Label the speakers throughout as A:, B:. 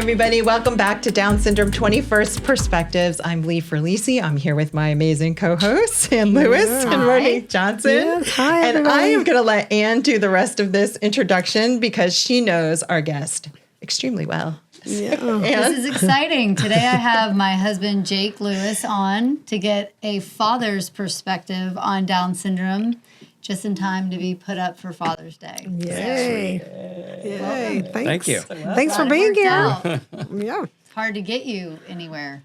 A: everybody. Welcome back to Down Syndrome 21st Perspectives. I'm Leigh Frillici. I'm here with my amazing co-hosts, Ann Lewis and Monique Johnson.
B: Yes. Hi,
A: and
B: everybody.
A: I am going to let Ann do the rest of this introduction because she knows our guest extremely well.
B: Yeah.
C: This is exciting. Today I have my husband, Jake Lewis, on to get a father's perspective on Down syndrome, just in time to be put up for Father's Day.
B: Yay. Yay.
D: Thank you.
B: Thanks for being here. Yeah.
C: Hard to get you anywhere,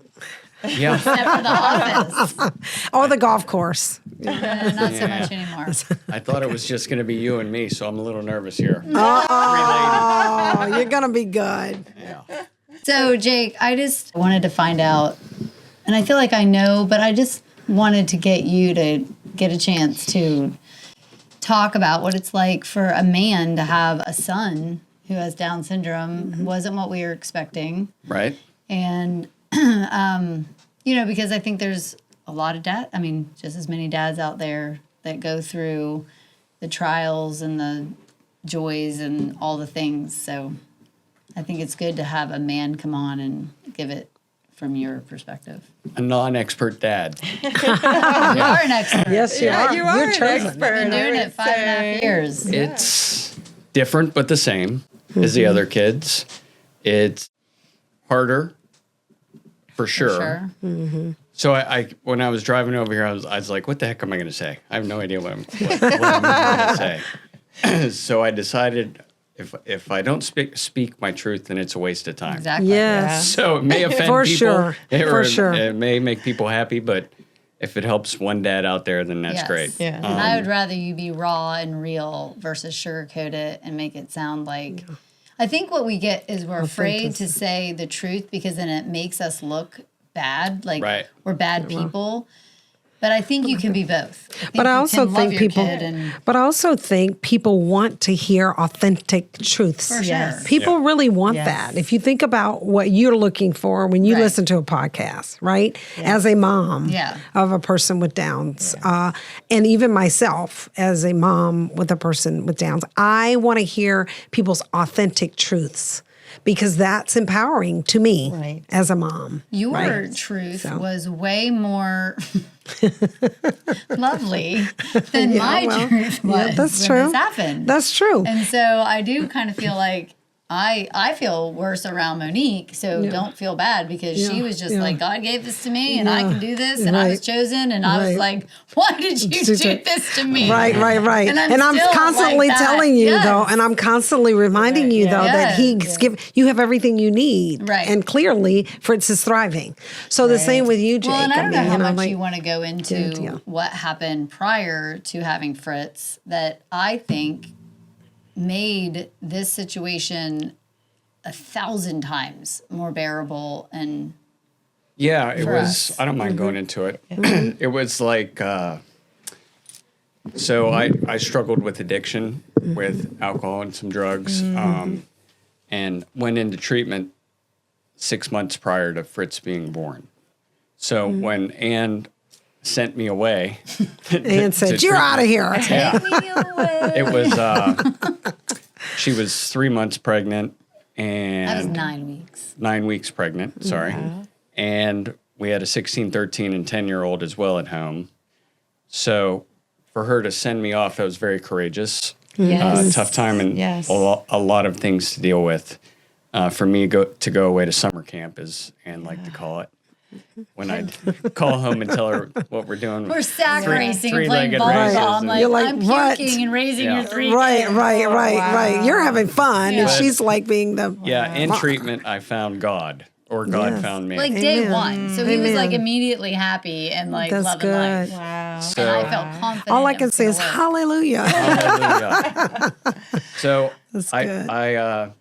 D: Yeah.
C: except for the office.
B: Or the golf course.
C: Not so much anymore.
D: I thought it was just going to be you and me, so I'm a little nervous here.
B: Oh, you're going to be good.
D: Yeah.
C: So, Jake, I just wanted to find out, and I feel like I know, but I just wanted to get you to get a chance to talk about what it's like for a man to have a son who has Down syndrome. Wasn't what we were expecting.
D: Right?
C: And, because I think there's a lot of just as many dads out there that go through the trials and the joys and all the things. So I think it's good to have a man come on and give it from your perspective.
D: A non-expert dad.
C: You are an expert.
B: Yes, you are.
A: You are
B: You're
A: an
B: chosen.
A: expert.
C: Been doing
A: I
C: it
A: would
C: 5.5 years.
D: It's different but the same as the other kids. It's harder, for sure. So I when I was driving over here, I was like, what the heck am I going to say? I have no idea what I'm going to say. So I decided if I don't speak my truth, then it's a waste of time.
C: Exactly.
B: Yes.
D: So it may offend
B: For
D: people.
B: sure. For sure.
D: It may make people happy, but if it helps one dad out there, then that's
C: Yes.
D: great.
A: Yeah.
C: And I would rather you be raw and real versus sugarcoat it and make it sound like. I think what we get is we're afraid to say the truth because then it makes us look bad, like
D: Right.
C: we're bad people. But I think you can be both.
B: But I also
C: can love
B: think
C: your
B: people.
C: kid and
B: But I also think people want to hear authentic truths.
C: for
A: Yes.
C: sure.
B: People really want
A: Yes.
B: that. If you think about what you're looking for when you
C: Right.
B: listen to a podcast, right? As a mom
C: Yeah.
B: of a person with Downs, and even myself as a mom with a person with Downs, I want to hear people's authentic truths because that's empowering to me
A: Right.
B: as a mom.
C: Your
B: right?
C: truth
B: So.
C: was way more lovely than
B: Yeah,
C: my
B: well,
C: truth was
B: yeah, that's
C: when
B: true.
C: this happened.
B: That's true.
C: And so I do kind of feel like I feel worse around Monique, so don't feel bad because she was just like, God gave this to me and I can do this and I was
B: Right.
C: chosen and I was
B: Right.
C: like, why did you do this to me?
B: Right.
C: And I'm still
B: constantly
C: like that.
B: telling you
C: Yes.
B: though, and I'm constantly reminding you though that
C: Yes.
B: you have everything you need.
C: Right.
B: And clearly Fritz is thriving. So the same with you, Jake.
C: Well, and I don't know how much
B: like,
C: you want to go into
B: Yeah.
C: what happened prior to having Fritz that I think made this situation 1,000 times more bearable and
D: Yeah, it
C: for
D: was.
C: us.
D: I don't mind going into it. It was like, so I struggled with addiction, with alcohol and some drugs, and went into treatment 6 months prior to Fritz being born. So when Ann sent me away,
B: and said, "You're out of here."
D: yeah,
C: me away.
D: it was. She was 3 months pregnant and
C: That was 9 weeks.
D: 9 weeks pregnant, sorry. And we had a 16, 13, and 10-year-old as well at home. So for her to send me off, that was very courageous.
A: Yes.
D: Tough time and
A: Yes.
D: a lot of things to deal with. For me to go away to summer camp, as Ann liked to call it. When I'd call home and tell her what we're doing.
C: We're sack racing and playing
D: three-legged
C: volleyball.
D: races
C: I'm
D: and-
C: like,
B: You're like,
C: I'm
B: what?
C: puking and raising
D: Yeah.
C: your three
B: Right,
C: kids.
B: right. You're having fun, and
C: Yeah.
B: she's like being the
D: Yeah, in treatment, I found God, or God
B: Yes.
D: found me.
C: Like day
B: Amen.
C: one. So he was like
B: Amen.
C: immediately happy and like
B: That's
C: loving
B: good.
C: life.
A: Wow.
D: So,
C: And I felt confident.
B: All I
C: it
B: can
C: was
B: say
C: gonna
B: is
C: work.
B: hallelujah.
D: Hallelujah. So
B: That's
D: I,
B: good.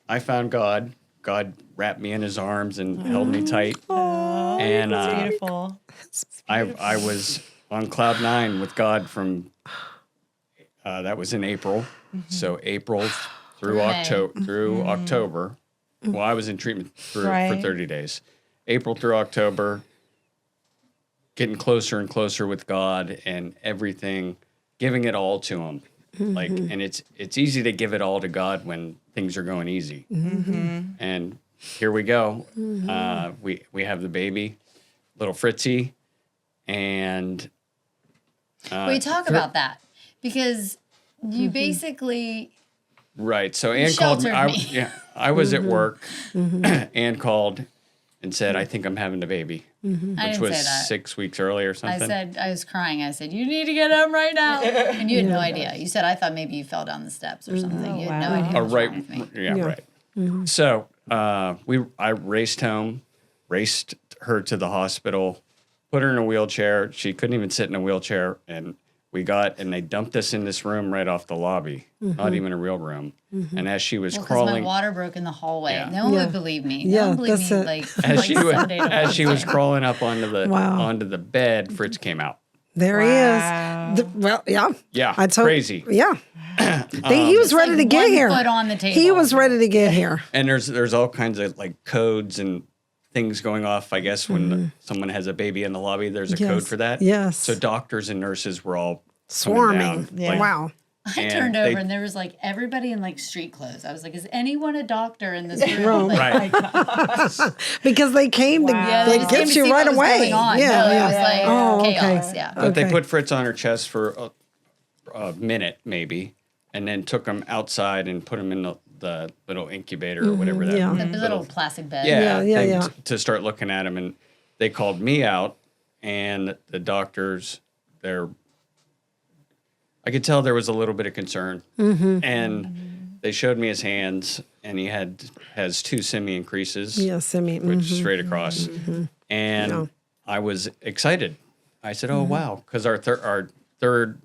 D: I found God. God wrapped me in His arms and held me tight. And
A: Beautiful.
D: I was on cloud 9 with God from that was in April. So April through
C: May.
D: October. Well, I was in treatment for
A: Right.
D: 30 days. April through October, getting closer and closer with God and everything, giving it all to Him. Like, and it's easy to give it all to God when things are going easy. And here we go. We have the baby, little Fritzy, and
C: we talk about that because you basically
D: right. So Ann called me. I was at work. Ann called and said, "I think I'm having a baby,"
C: I
D: which
C: didn't
D: was
C: say that.
D: 6 weeks early or
C: I
D: something.
C: said, I was crying. I said, you need to get home right now. And you had no idea. You said, I thought maybe you fell down the steps or something. You had no idea what was wrong with me.
D: Yeah, right. So I raced home, raced her to the hospital, put her in a wheelchair. She couldn't even sit in a wheelchair, and and they dumped us in this room right off the lobby, not even a real room. And as she was crawling,
C: my water broke in the hallway.
D: Yeah.
C: No one would believe me.
B: Yeah,
C: No one believed
B: that's
C: me.
B: it.
C: Like,
D: as she was crawling up onto the bed, Fritz came out.
B: There he is. Well, yeah.
D: Yeah,
B: I told,
D: crazy.
B: Yeah. He was ready to get
C: 1
B: here.
C: foot on the table.
B: He was ready to get here.
D: And there's all kinds of like codes and things going off. I guess when someone has a baby in the lobby, there's a code for that.
B: Yes.
D: So doctors and nurses were all
B: Swarming.
D: coming down.
B: Wow.
C: I turned over and there was like everybody in like street clothes. I was like, is anyone a doctor in this room? Like,
D: Right.
B: Because they came to
C: they just came
B: get
C: to
B: you
C: see
B: right
C: what was
B: away.
C: going on.
B: Yeah,
C: No,
B: yeah.
C: it was like
B: Oh, okay.
C: chaos. Yeah.
D: But they
B: Okay.
D: put Fritz on her chest for a minute maybe, and then took him outside and put him in the little incubator or whatever that
B: yeah.
C: The little plastic bed.
D: thing
B: yeah.
D: to start looking at him. And they called me out, and the doctors, I could tell there was a little bit of concern. And they showed me his hands, and he has 2 simian creases,
B: Yes, I mean,
D: which straight across. And I was excited. I said, "Oh wow!" Because our third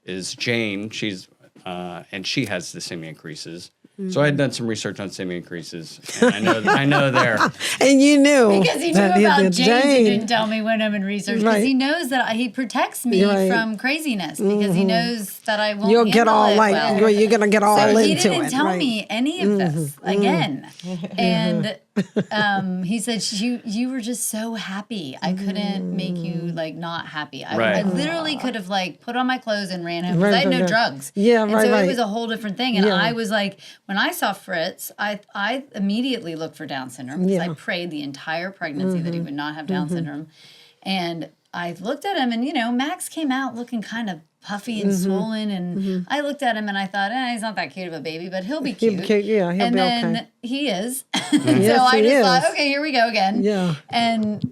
D: is Jane. She's and she has the simian creases. So I had done some research on simian creases, and I know there.
B: and you knew.
C: Because he knew
B: that
C: about
B: the
C: James and didn't tell me when I'm in research. Because
B: Right.
C: he knows that he protects me
B: Right.
C: from craziness. Because he knows that I won't
B: You'll get
C: handle
B: all
C: it
B: like,
C: well.
B: you're going to get all
C: So
B: into it.
C: he didn't tell
B: right?
C: me any of this again. And he said, you were just so happy. I couldn't make you like not happy. I
D: Right.
C: literally could have like put on my clothes and ran home because I had no
B: Right.
C: drugs.
B: Yeah,
C: and
B: right,
C: so
B: right.
C: it was a whole different thing. And
B: Yeah.
C: I was like, when I saw Fritz, I immediately looked for Down syndrome because I
B: Yeah.
C: prayed the entire pregnancy that he would not have Down syndrome. And I looked at him, and Max came out looking kind of puffy and swollen, and I looked at him and I thought, he's not that cute of a baby, but he'll be cute.
B: Yeah, he'll
C: and
B: be
C: then
B: okay.
C: he is.
B: Yes,
C: so I
B: he
C: just
B: is.
C: thought, okay, here we go again.
B: Yeah.
C: And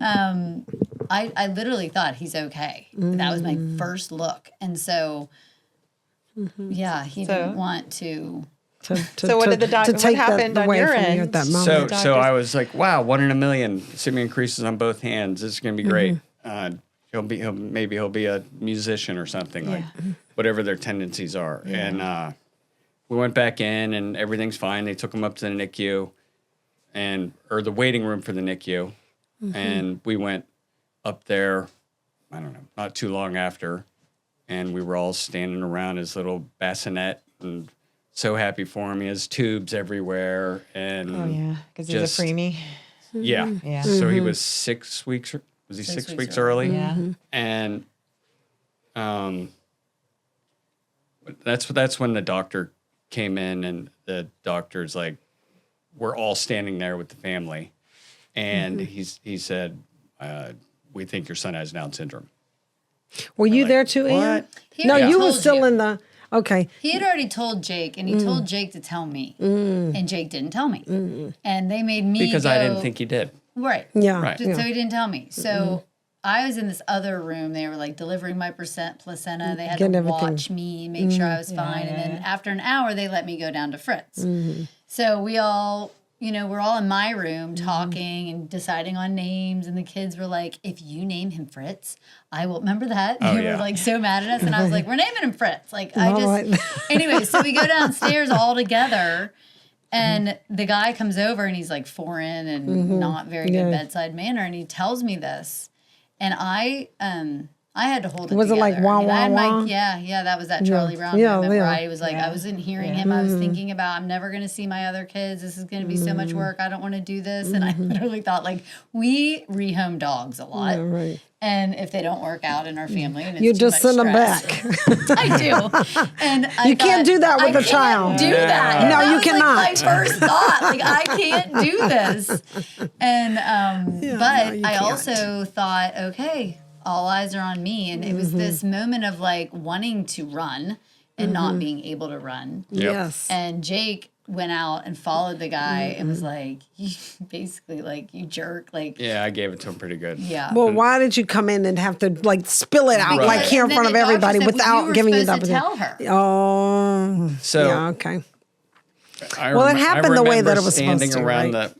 C: I literally thought he's okay. That was my first look, and so yeah, he didn't want to.
A: So what did the doctor? What happened on your end?
B: At that moment.
D: So I was like, wow, 1 in a million simian creases on both hands. This is going to be great. He'll be a musician or something, like whatever their tendencies are. Yeah. And we went back in, and everything's fine. They took him up to the NICU, or the waiting room for the NICU, and we went up there. I don't know, not too long after, and we were all standing around his little bassinet and so happy for him. He has tubes everywhere, and
A: Oh yeah, because he's a preemie.
D: Yeah.
A: Yeah.
D: So he was 6 weeks. Was he 6 weeks early?
A: Yeah.
D: And that's when the doctor came in, and the doctor's like, we're all standing there with the family, and he said, we think your son has Down syndrome.
B: Were you there too, Ian?
D: What?
C: He
B: No,
C: already
B: you were
C: told
B: still
C: you.
B: in the. Okay.
C: He had already told Jake, and he told Jake to tell me, and Jake didn't tell me, and they made me
D: Because
C: go,
D: I didn't think he did.
C: right.
B: Yeah.
D: Right.
C: So he didn't tell me. So I was in this other room. They were like delivering my placenta. They had
B: Getting
C: to
B: everything.
C: watch me, make sure I was fine, and then after an hour, they let me go down to Fritz. So we all. We're all in my room talking and deciding on names, and the kids were like, if you name him Fritz, I will. Remember that?
D: Oh,
C: They
D: yeah.
C: were like so mad at us, and I was like, we're naming him Fritz. Like,
B: All right.
C: Anyway, so we go downstairs all together, and the guy comes over, and he's like foreign and not very good bedside manner, and he tells me this. And I I had to hold it
B: Was it
C: together.
B: like, wah,
C: I had
B: wah, wah?
C: Yeah, that was that Charlie Brown
B: Yeah,
C: moment where
B: yeah.
C: I was like, I wasn't hearing him. I was thinking about, I'm never going to see my other kids. This is going to be so much work. I don't want to do this. And I literally thought, like, we rehome dogs a lot.
B: Yeah, right.
C: And if they don't work out in our family, and it's
B: You
C: too
B: just
C: much
B: send them
C: stress,
B: back.
C: I do. And
B: You can't do that with
C: I
B: a child.
C: can't do that.
B: No,
C: That
B: you
C: was,
B: cannot.
C: Like, my first thought, like, I can't do this. And but
B: you
C: I
B: can't.
C: also thought, okay, all eyes are on me, and it was this moment of like wanting to run and not being able to run.
B: Yes.
C: And Jake went out and followed the guy and was like, you, basically, like, you jerk, like,
D: Yeah, I gave it to him pretty good.
C: yeah.
B: Well, why did you come in and have to like spill it out
D: Right.
B: like here in
C: And
B: front of
C: then the doctor
B: everybody
C: said, well,
B: without
C: you were
B: giving you the
C: supposed to
B: opportunity?
C: tell her.
B: Oh,
D: So
B: yeah, okay.
D: I
B: Well, it
D: I
B: happened the way
D: remember
B: that it was
D: standing
B: supposed to,
D: around
B: right?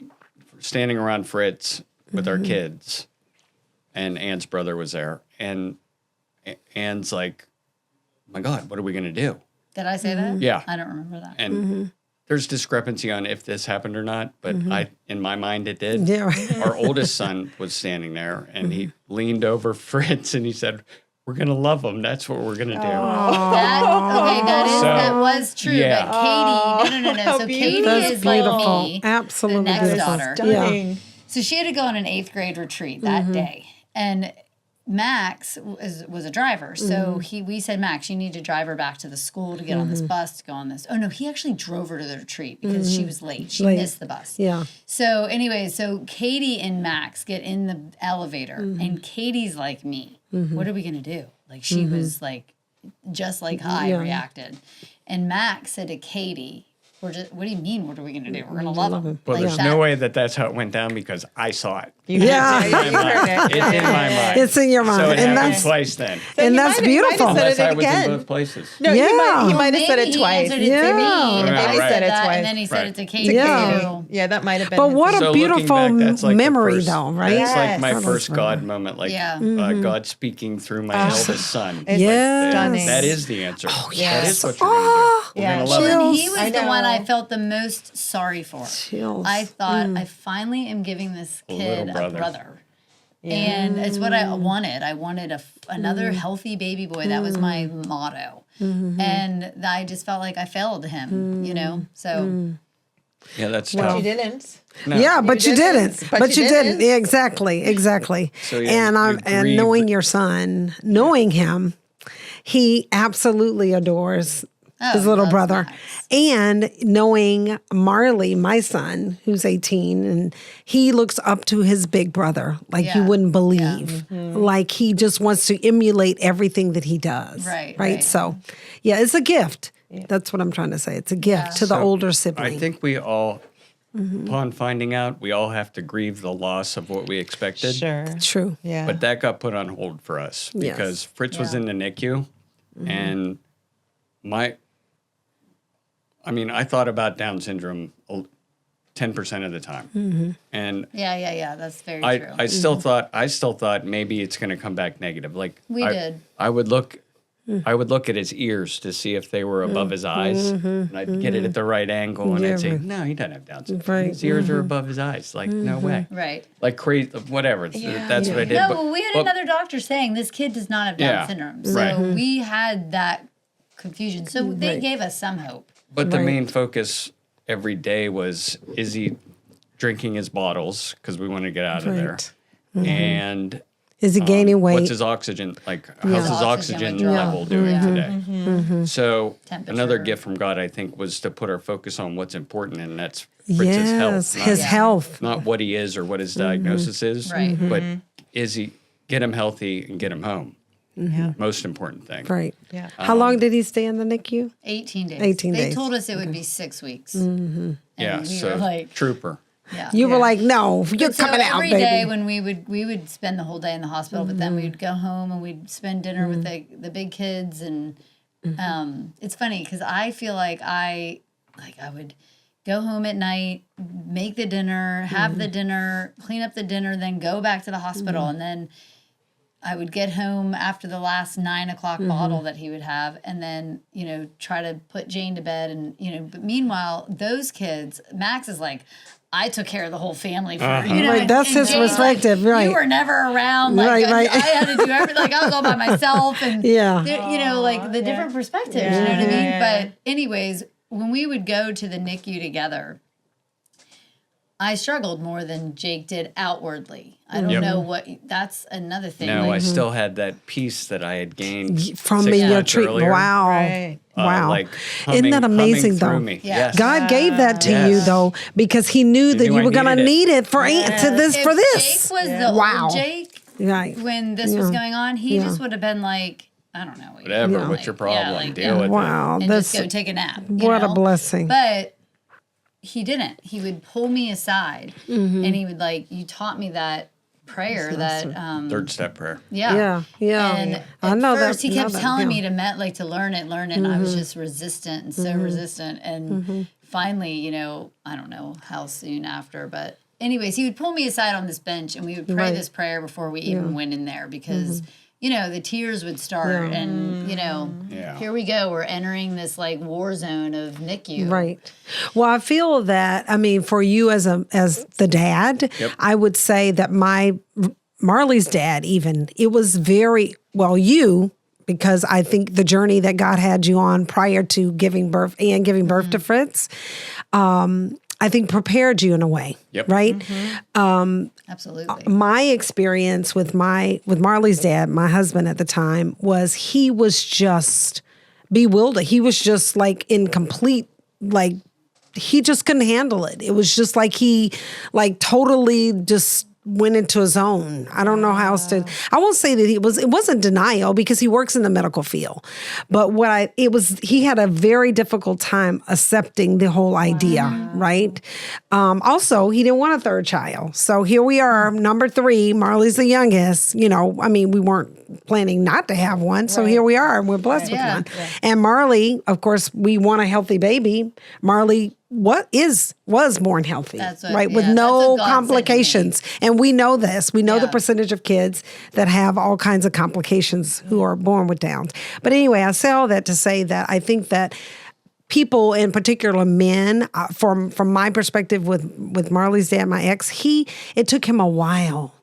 D: standing around Fritz with our kids, and Ann's brother was there, and Ann's like, "My God, what are we gonna do?"
C: Did I say that?
D: Yeah.
C: I don't remember that.
D: And there's discrepancy on if this happened or not, but in my mind, it did.
B: Yeah, right.
D: Our oldest son was standing there, and he leaned over Fritz and he said, "We're gonna love him. That's what we're gonna do."
C: That was true.
D: Yeah.
C: But Katie, no. So Katie
B: That's
C: is like
B: beautiful.
C: me,
B: Absolutely
C: the next
B: beautiful.
C: daughter.
A: Stunning.
C: So she had to go on an 8th grade retreat that day, and Max was a driver. So we said, Max, you need to drive her back to the school to get on this bus to go on this. Oh no, he actually drove her to the retreat because she was late. She missed the bus.
B: Yeah.
C: So anyway, so Katie and Max get in the elevator, and Katie's like me. What are we gonna do? Like she was like, just like I reacted, and Max said to Katie, "What do you mean? What are we gonna do? We're gonna love him."
D: Well,
C: Like
D: there's
C: that.
D: no way that's how it went down because I saw it.
B: Yeah.
A: You heard it.
D: It's in my mind.
B: It's in your mind.
D: So it
B: And
D: happened
B: that's-
D: twice then.
B: And
A: you
B: that's
A: might have
B: beautiful.
A: said
D: Unless
A: it
D: I was in
A: again.
D: both places.
A: No,
B: Yeah.
A: he might have said
C: Maybe
A: it
C: he
A: twice.
C: answered it
B: Yeah.
C: to me, and
D: Right,
C: I
D: right.
C: said that,
A: Twice.
C: and then he said
D: Right.
C: it to Katie.
B: Yeah.
C: too.
A: Yeah, that might have been.
B: But
A: his-
B: what
D: So
B: a
D: looking
B: beautiful
D: back, that's like the
B: memory,
D: first-
B: though, right?
D: That's like my
A: Yes.
D: first God moment, like
C: Yeah.
D: God speaking through my eldest son.
A: It's
B: Yes.
A: stunning.
D: That is the answer.
A: yes.
D: That is what you're going to do. We're
A: Yeah.
D: going to love
C: Well,
D: him.
C: and he was
A: I
C: the one I
A: know.
C: felt the most sorry for.
B: Chills.
C: I thought I finally am giving this kid
D: little
C: a
D: brother.
C: brother. And it's what I wanted. I wanted another healthy baby boy. That was my motto. And I just felt like I failed him, you know? So
D: Yeah, that's
A: But
D: tough.
A: you didn't.
D: No.
B: Yeah, but you
A: didn't.
B: didn't.
A: But
B: But
A: you
B: you didn't.
A: didn't.
B: Yeah, exactly.
D: So, yeah,
B: and
D: you
B: and
D: grieve.
B: knowing your son, knowing him, he absolutely adores his little
C: loves
B: brother.
C: Max.
B: And knowing Marley, my son, who's 18, and he looks up to his big brother like you
C: Yeah.
B: wouldn't believe. Like he just wants to emulate everything that he does.
C: Right.
B: So, yeah, it's a gift. That's what I'm trying to say. It's a gift to the
D: So,
B: older sibling.
D: I think we all, upon finding out, we all have to grieve the loss of what we expected.
A: Sure.
B: True.
A: Yeah.
D: But that got put on hold for us
B: Yes.
D: because Fritz was
C: Yeah.
D: in the NICU, and I thought about Down syndrome 10% of the time, and
C: yeah, that's very true.
D: I still thought maybe it's going to come back negative. Like
C: We did.
D: I would look at his ears to see if they were above his eyes, and I'd get it at the right angle, and
B: Yeah,
D: I'd say,
B: right.
D: "No, he doesn't have Down syndrome.
B: Right.
D: His ears are above his eyes. Like no way.
C: Right.
D: Like crazy, whatever. That's what I did.
C: No,
D: but-
C: well, we had
D: but-
C: another doctor saying this kid does not have Down
D: Yeah,
C: syndrome. So
D: right.
C: we had that confusion. So they gave us some hope.
D: But the
B: Right.
D: main focus every day was, is he drinking his bottles? Because we want to get out of there.
B: Right.
D: And
B: Is he gaining weight?
D: what's his oxygen? Like, how's his oxygen
C: Oxygen withdrawal.
D: level doing today? So
C: Temperature.
D: another gift from God, I think, was to put our focus on what's important, and that's Fritz's health.
B: Yes,
D: Not,
B: his health.
D: not what he is or what his diagnosis is,
C: Right.
D: but is he, get him healthy and get him home.
A: Yeah.
D: Most important thing.
B: Right.
A: Yeah.
B: How long did he stay in the NICU?
C: 18 days.
B: 18
C: they
B: days.
C: told us it would be 6 weeks. And
D: Yeah,
C: we
D: so
C: were like,
D: trooper.
C: yeah.
B: You were like, no, you're
C: But so
B: coming out,
C: every
B: baby.
C: day when we would spend the whole day in the hospital, but then we'd go home and we'd spend dinner with the big kids, and it's funny because I feel like I would go home at night, make the dinner, have the dinner, clean up the dinner, then go back to the hospital, and then I would get home after the last 9 o'clock bottle that he would have, and then, try to put Jane to bed. And, but meanwhile, those kids, Max is like, I took care of the whole family for
B: Right, that's his
C: Jane's
B: perspective,
C: like,
B: right.
C: You were never around. Like,
B: Right.
C: I had to do everything. Like, I was all by myself. And,
B: Yeah.
C: like the different perspectives, you know what I mean? But anyways, when we would go to the NICU together, I struggled more than Jake did outwardly. I don't know what, that's another thing.
D: No, I still had that peace that I had gained
B: From
D: 6
B: your
D: months
B: treatment.
D: earlier.
B: Wow.
A: Right.
B: Wow.
D: Like
B: Isn't that amazing, though?
D: Me.
C: Yeah.
D: Yes.
B: God gave that to
D: Yes.
B: you, though, because he knew that
D: knew
B: you
D: I
B: were going to
D: needed
B: need
D: it.
B: it for this.
C: If
B: For this.
C: Jake was the
B: Wow.
C: old Jake
B: Right.
C: when this was going on, he just would have been like, I don't know.
D: Whatever, what's your problem? Deal with it.
B: Wow.
C: And
B: That's
C: just go take a nap. You
B: what
C: know?
B: a blessing.
C: But he didn't. He would pull me aside and he would you taught me that prayer that
D: Third step prayer.
B: Yeah.
C: And
B: I
C: at
B: know
C: first
B: that.
C: he kept
B: know that,
C: telling
B: yeah.
C: me to learn it, and I was just resistant and so resistant. And finally, I don't know how soon after, but anyways, he would pull me aside on this bench and we would pray this prayer before we even went in there because the tears would start and here we go, we're entering this war zone of NICU.
B: Right. Well, I feel that, I mean, for you as the dad, I would say that Marley's dad even, it was very, because I think the journey that God had you on prior to giving birth to Fritz, I think prepared you in a way, right?
C: Absolutely.
B: My experience with Marley's dad, my husband at the time, was he was just bewildered. He was just in complete, he just couldn't handle it. It was just he totally just went into his own. I don't know how else to, I won't say that it wasn't denial because he works in the medical field, but he had a very difficult time accepting the whole idea, right? Also, he didn't want a third child. So here we are, number 3, Marley's the youngest, we weren't planning not to have one. So here we are and we're blessed with one. Yeah. And Marley, of course, we want a healthy baby. Marley was born healthy, right? With no complications. And we know this. We know the percentage of kids that have all kinds of complications who are born with Downs. But anyway, I say all that to say that I think that people, in particular men, from my perspective with Marley's dad, my ex, it took him a while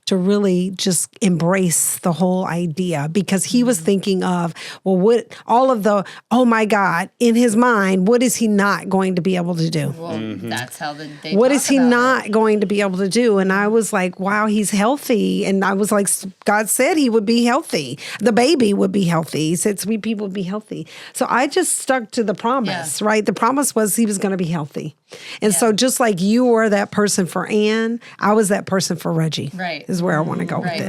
B: to really just embrace the whole idea because he was thinking of, oh my God, in his mind, what is he not going to be able to do?
C: Well, that's how they
B: What
C: talk
B: is he
C: about
B: not
C: it.
B: going to be able to do? And I was like, wow, he's healthy. And I was like, God said he would be healthy. The baby would be healthy. He said 3 people would be healthy. So I just stuck to the promise, right? The promise was he was going to be healthy. And so just like you were that person for Ann, I was that person for Reggie.
C: Right.
B: Is where I want to go with it,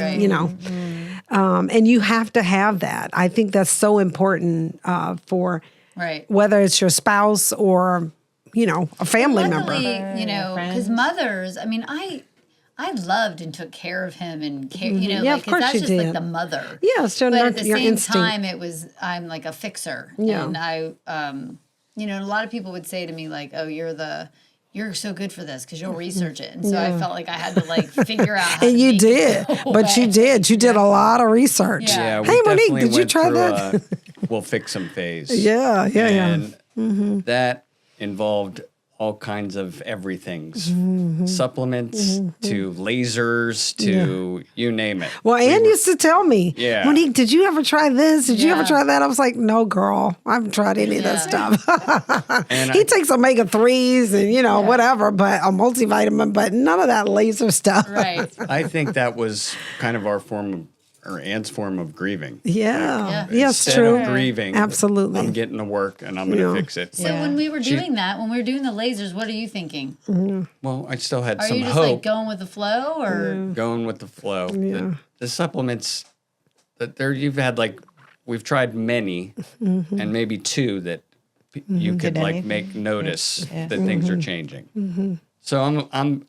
C: Right.
B: And you have to have that. I think that's so important for whether it's your spouse or, a family member.
C: Because mothers, I mean, I loved and took care of him and
B: of course
C: that's
B: you
C: just
B: did.
C: The mother.
B: Yeah, so
C: but at the
B: your
C: same
B: instinct.
C: time, I'm like a fixer.
B: Yeah.
C: And I, a lot of people would say to me oh, you're so good for this because you'll research it. And so I felt like I had to figure out how
B: and
C: to
B: you
C: make
B: did, but you did. You did a lot of research.
C: Yeah.
D: We
B: Hey, Monique,
D: definitely
B: did you
D: went
B: try
D: through
B: that?
D: We'll fix them phase.
B: And
D: that involved all kinds of everything's supplements to lasers to you name it.
B: Well, Ann used to tell me, Monique, did you ever try this? Did you ever try that? I was like, no, girl, I haven't tried any of that stuff.
D: And
B: he takes omega-3s and, whatever, but a multivitamin, but none of that laser stuff.
C: Right.
D: I think that was kind of our Ann's form of grieving.
B: Yeah.
C: Yeah.
B: Yes,
D: Instead
B: true.
D: of grieving,
B: Absolutely.
D: I'm getting to work and I'm going to fix it.
C: So when we were doing that, when we were doing the lasers, what are you thinking?
D: Well, I still had
C: Are
D: some
C: you just
D: hope.
C: going with the flow or?
D: Going with the flow. The supplements that you've had we've tried many and maybe 2 that you could make notice that things are changing. So I'm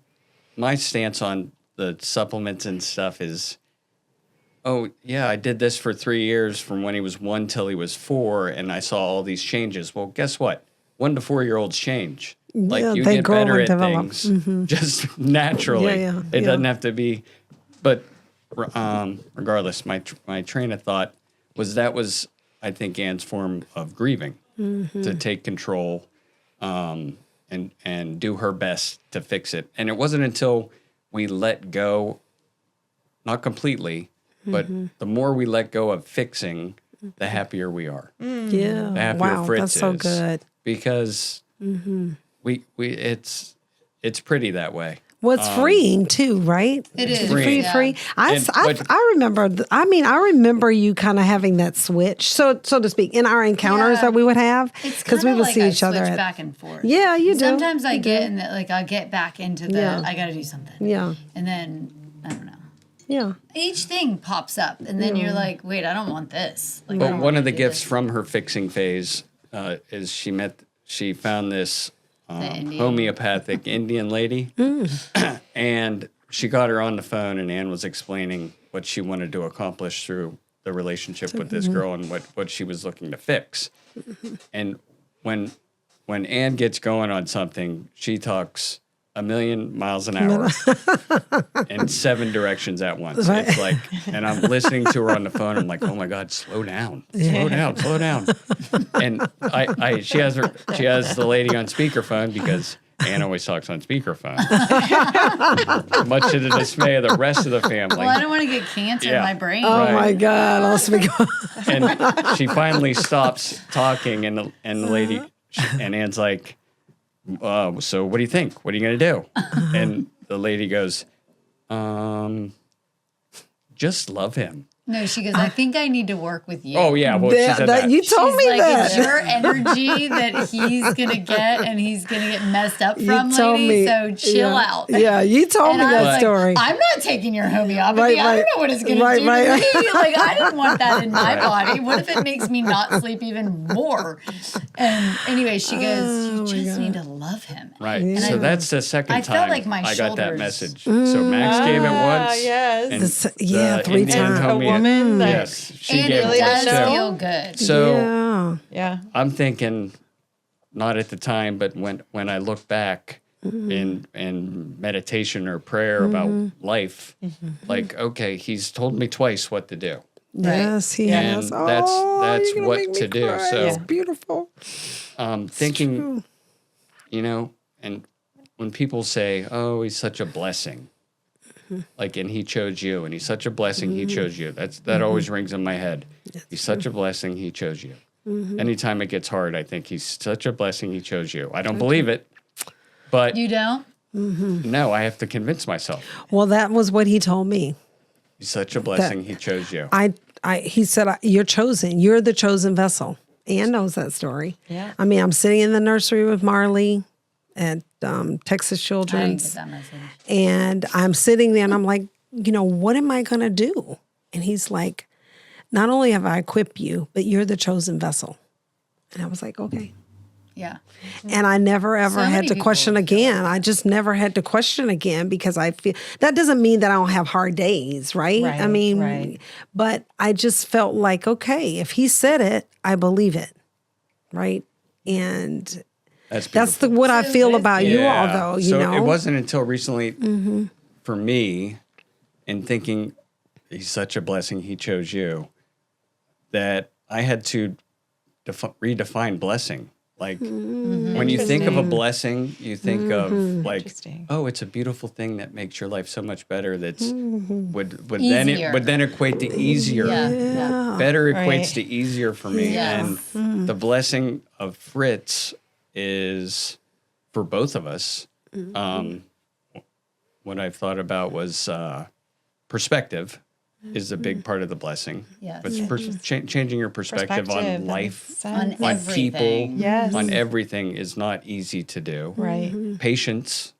D: my stance on the supplements and stuff is, oh yeah, I did this for 3 years from when he was 1 till he was 4 and I saw all these changes. Well, guess what? 1 to 4-year-olds change. You
B: they
D: get
B: grow
D: better
B: and
D: at
B: develop.
D: things just naturally. It doesn't have to be, but regardless, my train of thought was I think Ann's form of grieving to take control and and do her best to fix it. And it wasn't until we let go, not completely, but the more we let go of fixing, the happier we are.
B: Yeah.
D: The happier
B: Wow,
D: Fritz
B: that's so
D: is.
B: good.
D: Because it's pretty that way.
B: Well, it's freeing too, right?
C: It is.
D: freeing.
B: Free.
C: Yeah.
B: I remember. I remember you kind of having that switch, so to speak, in our encounters
C: Yeah.
B: that we would have,
C: It's
B: because we
C: kinda
B: would
C: like
B: see
C: I
B: each other.
C: switch back and forth.
B: Yeah, you do.
C: Sometimes I
B: You
C: get
B: do.
C: in the, I'll get back into the
B: Yeah.
C: I got to do something.
B: Yeah.
C: And then I don't know.
B: Yeah.
C: Each thing pops up, and then you're like, wait, I don't want this. Like, I
D: But
C: don't
D: one
C: wanna
D: of the
C: do
D: gifts
C: this.
D: from her fixing phase is she found this
C: Indian.
D: homeopathic Indian lady, and she got her on the phone, and Ann was explaining what she wanted to accomplish through the relationship with this girl and what she was looking to fix. And when Ann gets going on something, she talks 1,000,000 miles an hour in 7 directions at once. It's like, and I'm listening to her on the phone. I'm like, oh my God, slow down. And she has the lady on speakerphone because Ann always talks on speakerphone, much to the dismay of the rest of the family.
C: Well, I don't want to get cancer in
D: Yeah.
C: my brain.
B: Oh
D: Right.
B: my God! I'll speak.
D: And she finally stops talking, and the lady, and Ann's like, so what do you think? What are you going to do? And the lady goes, just love him.
C: No, she goes, I think I need to work with you.
D: Oh, yeah. Well, she said that.
B: You told
C: She's
B: me
C: like,
B: that.
C: it's your energy that he's going to get and he's going to get messed up from,
B: You told
C: lady,
B: me.
C: so chill out.
B: Yeah, you told
C: And
B: me
C: I
B: that
C: was like,
B: story.
C: I'm not taking your homeopathy.
B: Right,
C: I
B: right.
C: don't know what it's going
B: Right,
C: to do
B: right.
C: to me. Like, I didn't want that in my body. What if it makes me not sleep even more? And anyway, she goes, you just need to love him.
D: Right. So that's the second
C: I
D: time
C: felt like my
D: I got that
C: shoulders-
D: message. So Max gave it once.
A: yes.
D: And
B: Yeah,
D: the
B: 3
D: Indian
B: times.
A: A
D: homie-
A: woman that-
D: Yes. She
C: And
D: gave
C: it
D: it
C: does
D: once too.
C: feel good.
D: So
B: Yeah.
A: Yeah.
D: I'm thinking, not at the time, but when I look back in meditation or prayer about life, like, okay, he's told me twice what to do.
B: Yes, he
D: And
B: has.
D: that's
B: you're gonna
D: what
B: make me
D: to do.
B: cry.
D: So-
B: It's beautiful.
D: Thinking, and when people say, oh, he's such a blessing, like, and he chose you, and he's such a blessing, he chose you. That always rings in my head. He's such a blessing, he chose you. Anytime it gets hard, I think he's such a blessing, he chose you. I don't believe it, but
C: You don't?
D: no, I have to convince myself.
B: Well, that was what he told me.
D: He's such a blessing, he chose you.
B: He said, you're chosen. You're the chosen vessel. Ann knows that story.
A: Yeah.
B: I mean, I'm sitting in the nursery with Marley at Texas
C: I didn't get
B: Children's,
C: that message.
B: and I'm sitting there and I'm like, what am I going to do? And he's like, not only have I equipped you, but you're the chosen vessel. And I was like, okay.
C: Yeah.
B: And I never ever
C: So
B: had
C: many
B: to
C: people
B: question
C: feel
B: again. I just never had to question again because I feel that doesn't mean that I don't have hard days, right? I
A: Right,
B: mean,
A: right.
B: but I just felt like, okay, if he said it, I believe it, right? And
D: That's
B: that's
D: beautiful.
B: what I
C: So
B: feel
C: it is
B: about you all, though. You
D: So
B: know,
D: it wasn't until recently for me, in thinking he's such a blessing, he chose you, that I had to redefine blessing. Like when you think of a blessing, you think of like,
A: Interesting.
D: oh, it's a beautiful thing that makes your life so much better. That's would
C: Easier.
D: then equate to easier.
C: Yeah. Yeah.
D: Better equates
A: Right.
D: to easier for me.
C: Yes.
D: And the blessing of Fritz is for both of us. What I've thought about was perspective is a big part of the blessing.
C: Yes.
D: But changing your perspective
A: That
D: on
A: makes
D: life,
A: sense.
C: On
D: on people,
C: everything.
A: Yes.
D: on everything is not easy to do.
A: Right.
D: Patience,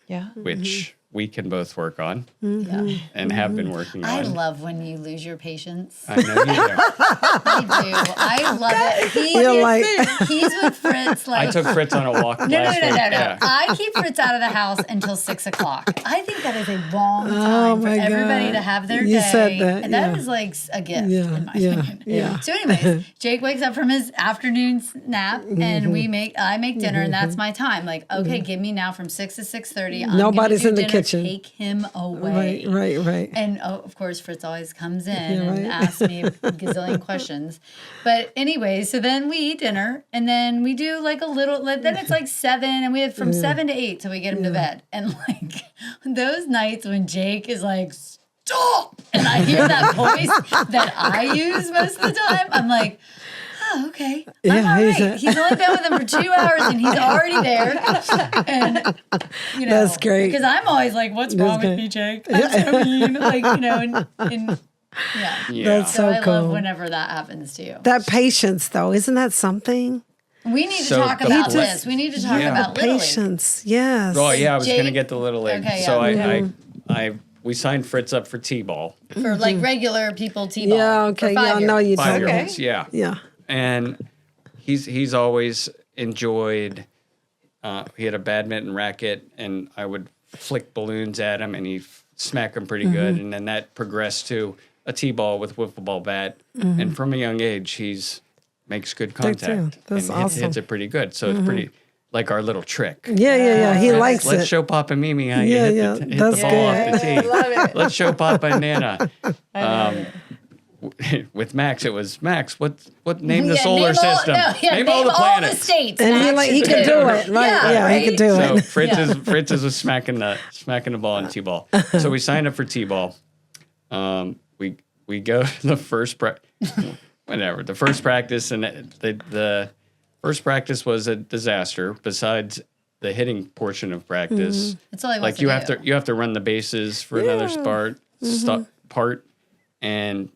A: Yeah.
D: which we can both work on
C: Yeah.
D: and have been working
C: I
D: on.
C: love when you lose your patience.
D: I know you do.
C: I do. I love it.
B: You're like-
C: He's with Fritz. Like,
D: I took Fritz on a walk
C: no,
D: last week.
C: no.
D: Yeah.
C: I keep Fritz out of the house until 6 o'clock. I think that is a long time for
B: my
C: everybody
B: God.
C: to have their
B: You
C: day.
B: said that,
C: And that
B: yeah.
C: is like a gift,
B: Yeah,
C: in my
B: yeah,
C: opinion.
B: yeah.
C: So, anyways, Jake wakes up from his afternoon nap,
B: Mm-hmm.
C: and I make dinner, and that's my time. Like, okay, give me now from 6 to 6:30.
B: Nobody's in the
C: dinner
B: kitchen. attention.
C: take him away.
B: Right.
C: And of course, Fritz always comes in and
B: right.
C: asks me a gazillion questions. But anyway, so then we eat dinner, and then we do like a little. Then it's like 7, and we have from 7 to 8 till we get him to bed. And like those nights when Jake is like, stop, and I hear that voice that I use most of the time, I'm like, oh, okay. I'm all right. He's only been with him for 2 hours and he's already there. And, you know.
B: That's great.
C: Because I'm always like, what's wrong with me, Jake? I'm so mean. Like, you know, and yeah.
B: That's so
C: I
B: cool.
C: love whenever that happens to you.
B: That patience, though, isn't that something?
C: We need to
D: So
C: talk
D: the
C: about
D: flip-
C: this. We need to talk about Little League.
B: Patience, yes.
D: Oh yeah, I was
C: Jake-
D: going to get the Little League.
C: Okay,
D: So
C: yeah.
D: we signed Fritz up for T-ball.
C: For like regular people T-ball.
B: Yeah, okay.
C: For 5
B: Yeah, I
C: years.
B: know you told me.
D: 5-year-olds, yeah.
B: Yeah.
D: And he's always enjoyed. He had a badminton racket, and I would flick balloons at him, and he'd smack them pretty good. And then that progressed to a T-ball with wiffle ball bat. And from a young age, he's makes good contact.
B: That's
D: and
B: awesome.
D: hits it pretty good. So it's pretty like our little trick.
B: Yeah. He likes
D: Let's
B: it.
D: show Papa and Mimi how
B: Yeah,
D: you
B: yeah,
D: hit the
B: that's
D: ball
B: good.
D: off the tee.
A: Love it.
D: Let's show Papa and Nana. With Max, it was Max. What name the
C: Yeah,
D: solar
C: name all-
D: system?
C: no, yeah,
D: name all the planets.
C: states.
B: And
C: Max
B: he
C: should
B: can do it. Right. Yeah, he can do
D: So
B: it.
D: Fritz is smacking the ball in T-ball. So we signed up for T-ball. We go to the first the first practice, and the first practice was a disaster. Besides the hitting portion of practice,
C: That's all he
D: like
C: wants
D: you have to run the bases for another part, and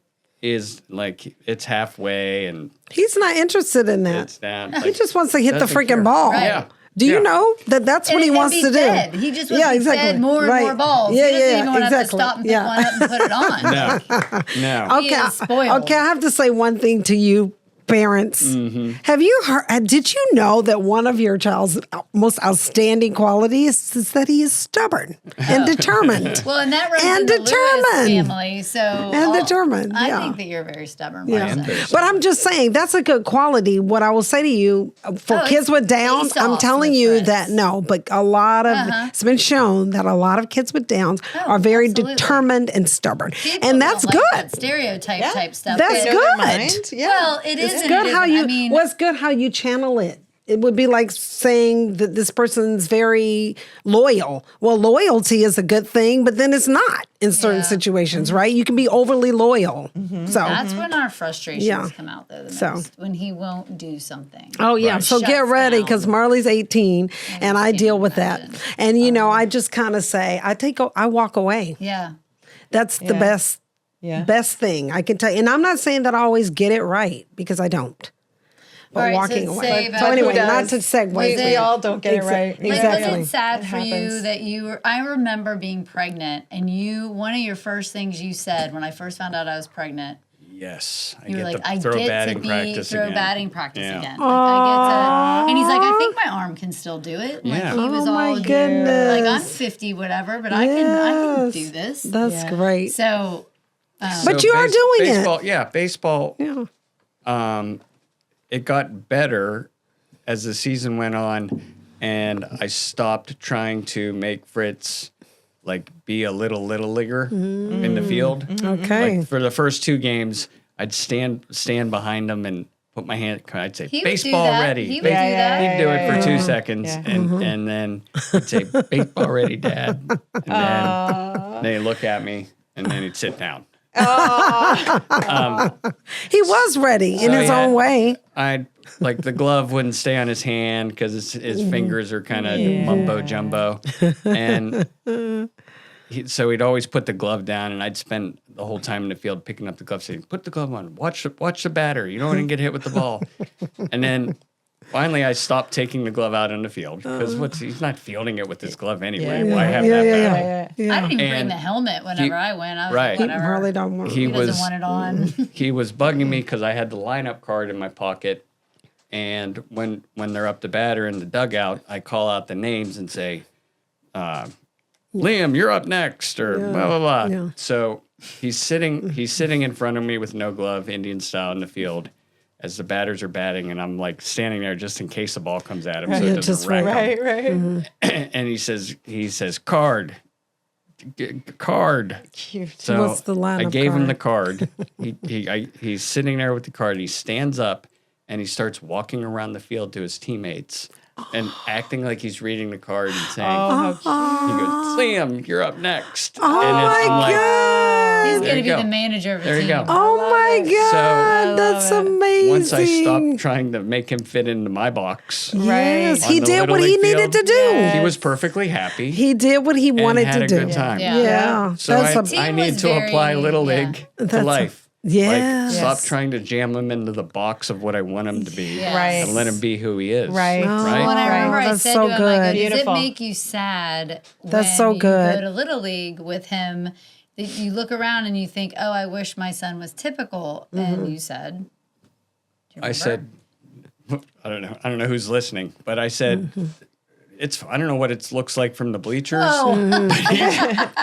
D: is like it's halfway and
B: He's not interested in that.
D: it's down.
B: He just wants to hit the
D: doesn't
B: freaking
D: care.
B: ball.
C: Right.
D: Yeah.
B: Do you
D: Yeah.
B: know that that's what he wants
C: be
B: to
C: fed.
B: do?
C: He just wants to be fed more and more balls.
B: Yeah,
C: He doesn't
B: yeah,
C: even want to have to
B: exactly.
C: stop and pick
B: Yeah.
C: one up and put it on.
D: No.
C: He is spoiled.
B: Okay, I have to say one thing to you parents.
D: Mm-hmm.
B: Have you heard, did you know that one of your child's most outstanding qualities is that he is stubborn and determined?
C: Well, and that runs
B: And
C: in the Lewis
B: determined.
C: family. So
B: And determined,
C: I
B: yeah.
C: think that you're a very stubborn
B: Yeah.
C: person.
B: But I'm just saying that's a good quality. What I will say to you for
C: Oh,
B: kids
C: it's
B: with Downs,
C: face
B: I'm
C: off
B: telling
C: with
B: you
C: Fritz.
B: that no, but a lot of it's been shown that a lot of kids with Downs are very
C: absolutely.
B: determined and stubborn,
C: People
B: and that's
C: don't
B: good.
C: like that stereotype type stuff.
B: That's
C: but-
B: good.
A: Yeah.
C: Well, it is.
B: It's
C: and
B: good
C: it
B: how
C: isn't.
B: you.
C: I mean,
B: What's good how you channel it. It would be like saying that this person's very loyal. Well, loyalty is a good thing, but then it's not in certain
C: Yeah.
B: situations, right? You can be overly loyal. So
C: that's when our frustrations
B: Yeah.
C: come out though the
B: So.
C: most. When he won't do something.
B: Oh yeah,
C: Or
B: so get
C: shuts
B: ready
C: down.
B: because Marley's 18, and I
C: can't
B: deal with
C: imagine.
B: that. And you know, I just kind of say, I walk away.
C: Yeah.
B: That's the
A: Yeah.
B: best thing I can tell you. And I'm not saying that I always get it right because I don't. But
C: All right,
B: walking
C: so
B: away.
C: say
B: So
C: about-
B: anyway,
A: Who
B: not
A: does?
B: to segue.
A: We all don't get it right.
C: Like,
B: Exactly.
C: was it sad
A: It
C: for you
A: happens.
C: that you were? I remember being pregnant, and one of your first things you said when I first found out I was pregnant,
D: Yes. I
C: you were
D: get
C: like,
D: to
C: "I
D: throw
C: get to
D: batting
C: be
D: practice
C: throw
D: again.
C: batting practice
D: Yeah.
C: again." Like, I get to, and he's like, "I think my arm can still do it." Like
D: Yeah.
C: he was
B: Oh, my
C: all
B: goodness.
C: like, "I'm 50, whatever, but I can
B: Yes.
C: do this."
B: That's
A: Yeah.
B: great.
C: So
B: But you are doing it.
D: baseball, Yeah, baseball.
B: Yeah.
D: It got better as the season went on, and I stopped trying to make Fritz like be a little leaguer in the field.
B: Okay.
D: Like for the first 2 games, I'd stand behind him and put my hand. I'd say,
C: he would
D: "Baseball
C: do that.
D: ready."
C: He would do that.
D: He'd do it for 2 seconds,
A: Yeah.
D: and then he'd say, "Baseball ready, Dad," and then he'd look at me, and then he'd sit down.
B: He was ready in his
D: yeah.
B: own way.
D: I'd like the glove wouldn't stay on his hand because his fingers are kind of mumbo jumbo, and so he'd always put the glove down, and I'd spend the whole time in the field picking up the glove, saying, "Put the glove on, watch the batter. You don't want to get hit with the ball." And then finally, I stopped taking the glove out on the field because he's not fielding it with his glove anyway.
A: Yeah.
D: Why have
B: Yeah,
D: that
B: yeah,
D: batter?
B: yeah.
C: I didn't even bring
D: And
C: the helmet whenever I went. I was
D: right.
C: like,
D: He
C: whatever.
B: Marley don't want.
D: He
C: He doesn't
D: was
C: want it on.
D: he was bugging me because I had the lineup card in my pocket, and when they're up to batter in the dugout, I call out the names and say, "Liam, you're up next," or blah blah blah.
B: Yeah.
D: So he's sitting in front of me with no glove, Indian style, in the field, as the batters are batting, and I'm like standing there just in case the ball comes at him, so
B: Yeah,
D: it doesn't
B: just
D: rack him.
A: Right.
D: And he says, "Card." card.
A: Cute.
D: So
B: What's the line
D: I
B: of
D: gave him the card. He's sitting there with the card. He stands up and he starts walking around the field to his teammates and acting like he's reading the card and saying,
A: Oh, how cute.
D: he goes, Liam, you're up next.
B: Oh
D: and
B: my
D: I'm like,
B: God.
C: He's
D: There
C: going to
D: you
C: be
D: go.
C: the manager of the
D: There you
C: team.
D: go.
B: Oh my God, that's amazing.
D: once I stopped trying to make him fit into my box,
B: Yes,
A: Right.
B: he
D: on the
B: did
D: Little
B: what he
D: League
B: needed to
D: field,
B: do.
A: Yeah.
D: he was perfectly happy.
B: He did what he
D: and
B: wanted
D: had
B: to
D: a
B: do.
D: good time.
C: Yeah.
B: Yeah.
D: So
B: That's
D: I
C: Team
D: need
C: was
D: to apply
C: very-
D: Little
C: yeah.
D: League
B: That's
D: to
B: a-
D: life.
B: Yes.
D: Like, stop
A: Yes.
D: trying to jam him into the box of what I want him to be.
C: Yes.
A: Right.
D: And let him be who he is.
A: Right.
B: Oh,
D: Right?
C: When I remember I
B: that's
C: said
B: so
C: to him, I go,
B: good.
C: does
A: Beautiful.
C: it make you sad
B: That's
C: when
B: so
C: you
B: good.
C: go to Little League with him that you look around and you think, oh, I wish my son was typical? And you said, do you
D: I
C: remember?
D: said, I don't know who's listening, but I said, I don't know what it looks like from the bleachers.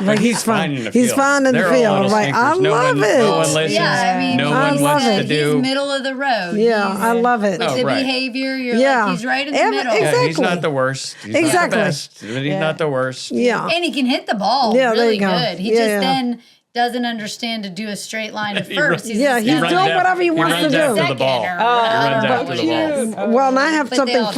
D: But he's fine in the field.
B: He's fine in the
D: They're all
B: field.
D: little
B: Like, I
D: stinkers. No
B: love
D: one,
B: it.
D: No one listens.
C: Yeah, I mean,
D: no
B: I
D: one
B: love
D: wants
B: it.
D: to do.
C: He's middle of the road.
B: Yeah,
C: He's,
B: I love it.
C: with
D: Oh,
C: the
D: right.
C: behavior, you're
B: Yeah.
C: like, he's right in the
B: Every-
C: middle.
B: exactly.
D: Yeah, he's not the worst. He's not
B: Exactly.
D: the best, but he's not the worst.
B: Yeah.
C: And he can hit the ball
B: Yeah, there
C: really
B: you go.
C: good. He
B: Yeah,
C: just
B: yeah.
C: then doesn't understand to do a straight line at
D: He
C: first.
D: runs-
C: He's
B: Yeah,
C: just
B: he's
C: kinda
B: doing
C: like
B: whatever he wants to
D: runs
B: do.
D: after the
C: second
D: ball.
C: or-
D: He
C: I
D: runs
C: don't know
D: after
C: what
D: the
C: it
D: ball.
C: is.
B: Well, and I have
C: But they
B: something
C: all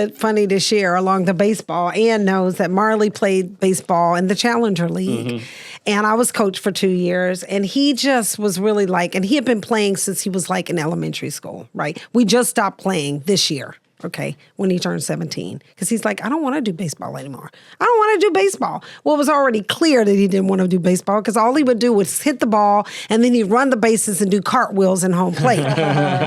C: do.
B: funny to share along the baseball. Ann knows that Marley played baseball in the Challenger League.
D: Mm-hmm.
B: And I was coach for 2 years. And he just was really like, and he had been playing since he was like in elementary school, right? We just stopped playing this year. Okay, when he turned 17, because he's like, I don't want to do baseball anymore. I don't want to do baseball. Well, it was already clear that he didn't want to do baseball because all he would do was hit the ball and then he'd run the bases and do cartwheels in home plate.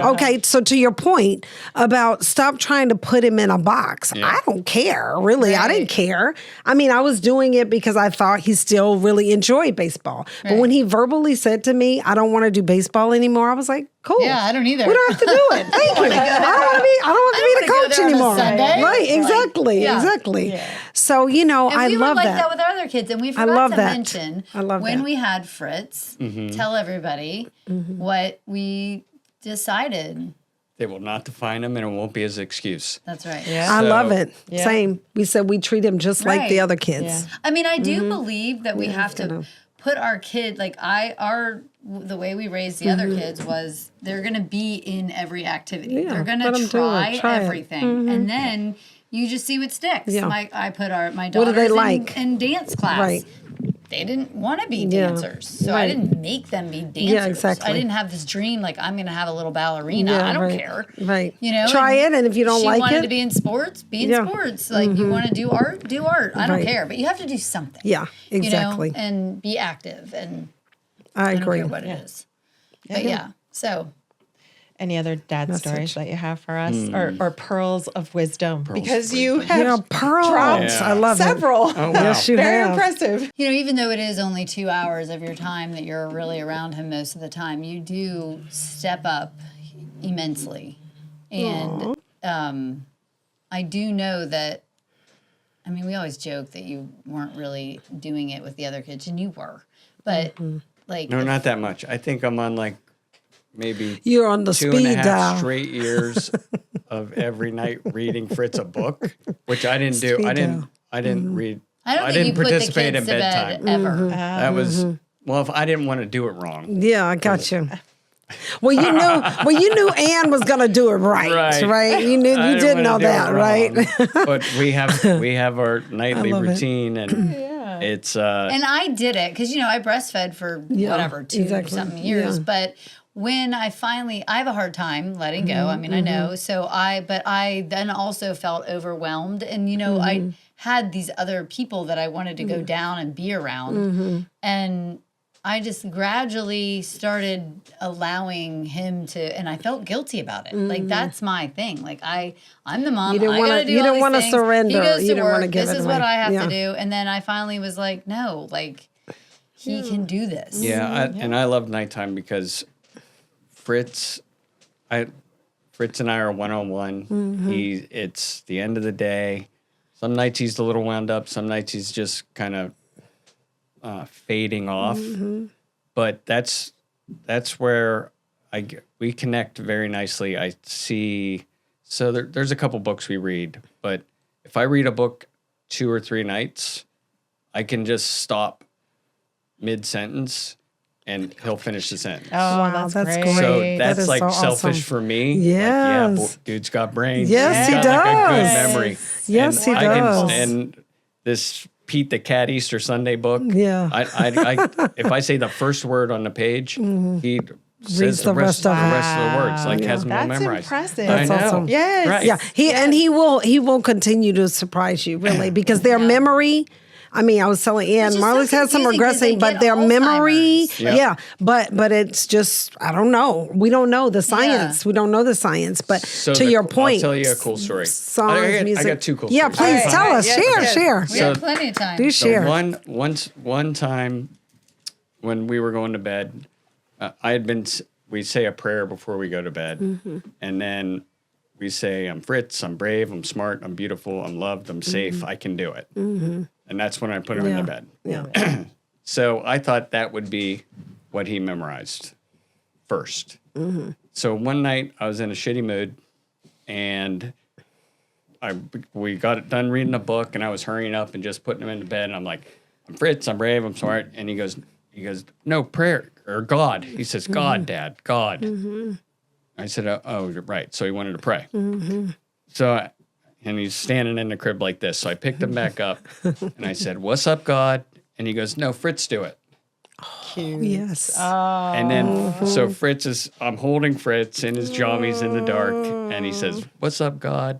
B: Okay, so to your point about stop trying to put him in a box, I don't care, really. I didn't care. I mean, I was doing it because I thought he still really enjoyed baseball. But when he verbally said to me, I don't want to do baseball anymore, I was like, cool.
C: Yeah, I don't either.
B: We don't have to do it. Thank you. I don't have to be the
C: wanna go
B: coach
C: there on a
B: anymore.
C: Sunday.
B: Right, exactly,
C: yeah.
B: exactly. So, you know,
C: And
B: I
C: we
B: love
C: were like
B: that.
C: that with our other kids. And we
B: I
C: forgot
B: love
C: to
B: that.
C: mention
B: I love
C: when
B: that.
C: we had Fritz, tell everybody what we decided.
D: They will not define him, and it won't be his excuse.
C: That's right.
A: Yeah.
B: I love
D: So-
B: it. Same. We said we treat him just like the
C: Right.
B: other kids.
A: Yeah.
C: I mean, I do believe that we have to put our kid, like the way we raised the other kids was they're going to be in every activity.
B: Yeah,
C: They're going
B: let 'em
C: to
B: do it.
C: try
B: Try it.
C: everything. And then you just see what sticks.
B: Yeah.
C: I put my
B: What do
C: daughters
B: they like?
C: in dance class.
B: Right.
C: They didn't want to be
B: Yeah.
C: dancers. So
B: Right.
C: I didn't make them be dancers.
B: Yeah, exactly.
C: I didn't have this dream like I'm going to have a little ballerina.
B: Yeah,
C: I don't
B: right.
C: care.
B: Right.
C: You know,
B: Try it, and if you don't
C: she
B: like
C: wanted
B: it-
C: to be in sports, be in
B: Yeah.
C: sports. Like you want to do art, do art. I don't
B: Right.
C: care, but you have to do something.
B: Yeah, exactly.
C: You know, and be active, and
B: I
C: I don't
B: agree.
C: care what it is. But yeah, so
A: Any other dad stories that you have for us, or pearls of wisdom? Because you have
B: Yeah, pearls.
A: dropped
D: Yeah.
B: I love
A: several.
B: it. Yes, you
A: Very
B: have.
A: impressive.
C: you know, even though it is only 2 hours of your time that you're really around him most of the time, you do step up immensely, and I do know that. I mean, we always joke that you weren't really doing it with the other kids, and you were, but like
D: No, not that much. I think I'm on like maybe
B: You're on the
D: 2.5
B: speed dial.
D: straight years of every night reading Fritz a book, which I didn't do.
B: Speed
D: I didn't.
B: dial.
D: I didn't read.
C: I don't think
D: didn't
C: you put the
D: participate
C: kids
D: in
C: to
D: bedtime.
C: bed ever.
D: That was well. If I didn't want to do it wrong,
B: Yeah, I got you. Well, you knew Ann was gonna do it right? You knew,
D: I
B: you did
D: didn't
B: know
D: wanna do it
B: that, right?
D: wrong. But we have our nightly
B: love it.
D: routine, and it's
C: And I did it because, you know, I breastfed for whatever, 2
B: exactly.
C: something years.
B: Yeah.
C: But when I have a hard time letting go. I mean, I know. So but I then also felt overwhelmed. And, you know, I had these other people that I wanted to go down and be around. And I just gradually started allowing him to, and I felt guilty about it. Like that's my thing. Like I'm the mom.
B: You didn't
C: I
B: wanna-
C: gotta do
B: you
C: all
B: didn't
C: these
B: wanna
C: things.
B: surrender.
C: He goes
B: You
C: to
B: didn't wanna
C: work.
B: give
C: This
B: it
C: is what
B: away.
C: I have
B: Yeah.
C: to do. And then I finally was like, no, like he can do this.
D: and I love nighttime because Fritz and I are one-on-one. It's the end of the day. Some nights he's a little wound up. Some nights he's just kind of fading off. But that's where we connect very nicely. I see. So there's a couple books we read, but if I read a book 2 or 3 nights, I can just stop mid-sentence, and he'll finish the sentence.
A: Oh,
B: Wow,
A: that's
B: that's
A: great.
B: great.
D: So
B: That
D: that's
B: is
D: like
B: so
D: selfish
B: awesome.
D: for me.
B: Yes.
D: Like, dude's got brains.
B: Yes,
D: He's
B: he
D: got like a good
B: does.
D: memory.
B: Yes,
D: And
B: he does.
D: and this Pete the Cat Easter Sunday book.
B: Yeah.
D: I if I say the first word on the page, he says
B: the rest of
D: the
B: it.
D: rest of the words. Like
A: Wow.
D: has them all
A: That's
D: memorized.
A: impressive.
D: I
B: That's
D: know.
B: awesome.
A: Yes.
D: Right.
B: Yeah, he will continue to surprise you really because their memory. I mean, I was telling Ann,
C: Which is so
B: Marley's had some
C: confusing 'cause they
B: regressing, but
C: get
B: their memory,
C: Alzheimer's.
D: Yeah.
B: but it's just I don't know. We don't know the science. We don't know the science. But
D: So
B: to your point,
D: I'll tell you a cool story.
B: songs,
D: I
B: music.
D: got two cool
B: Yeah,
D: stories.
B: please
A: All right,
B: tell
A: all right.
B: us.
A: Yeah,
B: Share.
C: We have plenty of time.
B: Do
D: So
B: share.
D: one time when we were going to bed, we say a prayer before we go to bed, and then we say, "I'm Fritz. I'm brave. I'm smart. I'm beautiful. I'm loved. I'm safe. I can do it." And that's when I put him in the bed.
B: Yeah.
D: So I thought that would be what he memorized first. So one night I was in a shitty mood, and we got it done reading a book, and I was hurrying up and just putting him into bed. And I'm like, "I'm Fritz. I'm brave. I'm smart." And he goes, "No, prayer or God." He says, "God, Dad, God." I said, "Oh, you're right." So he wanted to pray. And he's standing in the crib like this. So I picked him back up, and I said, "What's up, God?" And he goes, "No, Fritz, do it."
B: Yes.
D: And then, so I'm holding Fritz in his jammies in the dark, and he says, "What's up, God?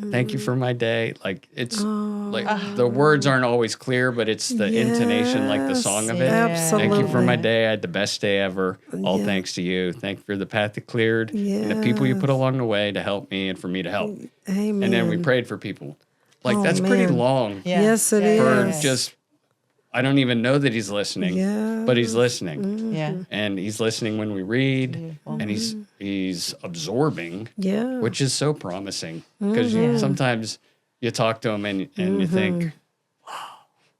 D: Thank you for my day." Like the words aren't always clear, but it's the intonation, like the song of it.
B: Absolutely.
D: Thank you for my day. I had the best day ever. All thanks to you. Thank you for the path that cleared and the people you put along the way to help me and for me to help.
B: Amen.
D: And then we prayed for people. Like that's pretty
B: man.
D: long
A: Yeah.
B: Yes, it
D: for
B: is.
D: just. I don't even know that he's listening, but he's listening.
A: Yeah.
D: And he's listening when we read, and he's absorbing,
B: Yeah.
D: which is so promising because sometimes you talk to him and you think,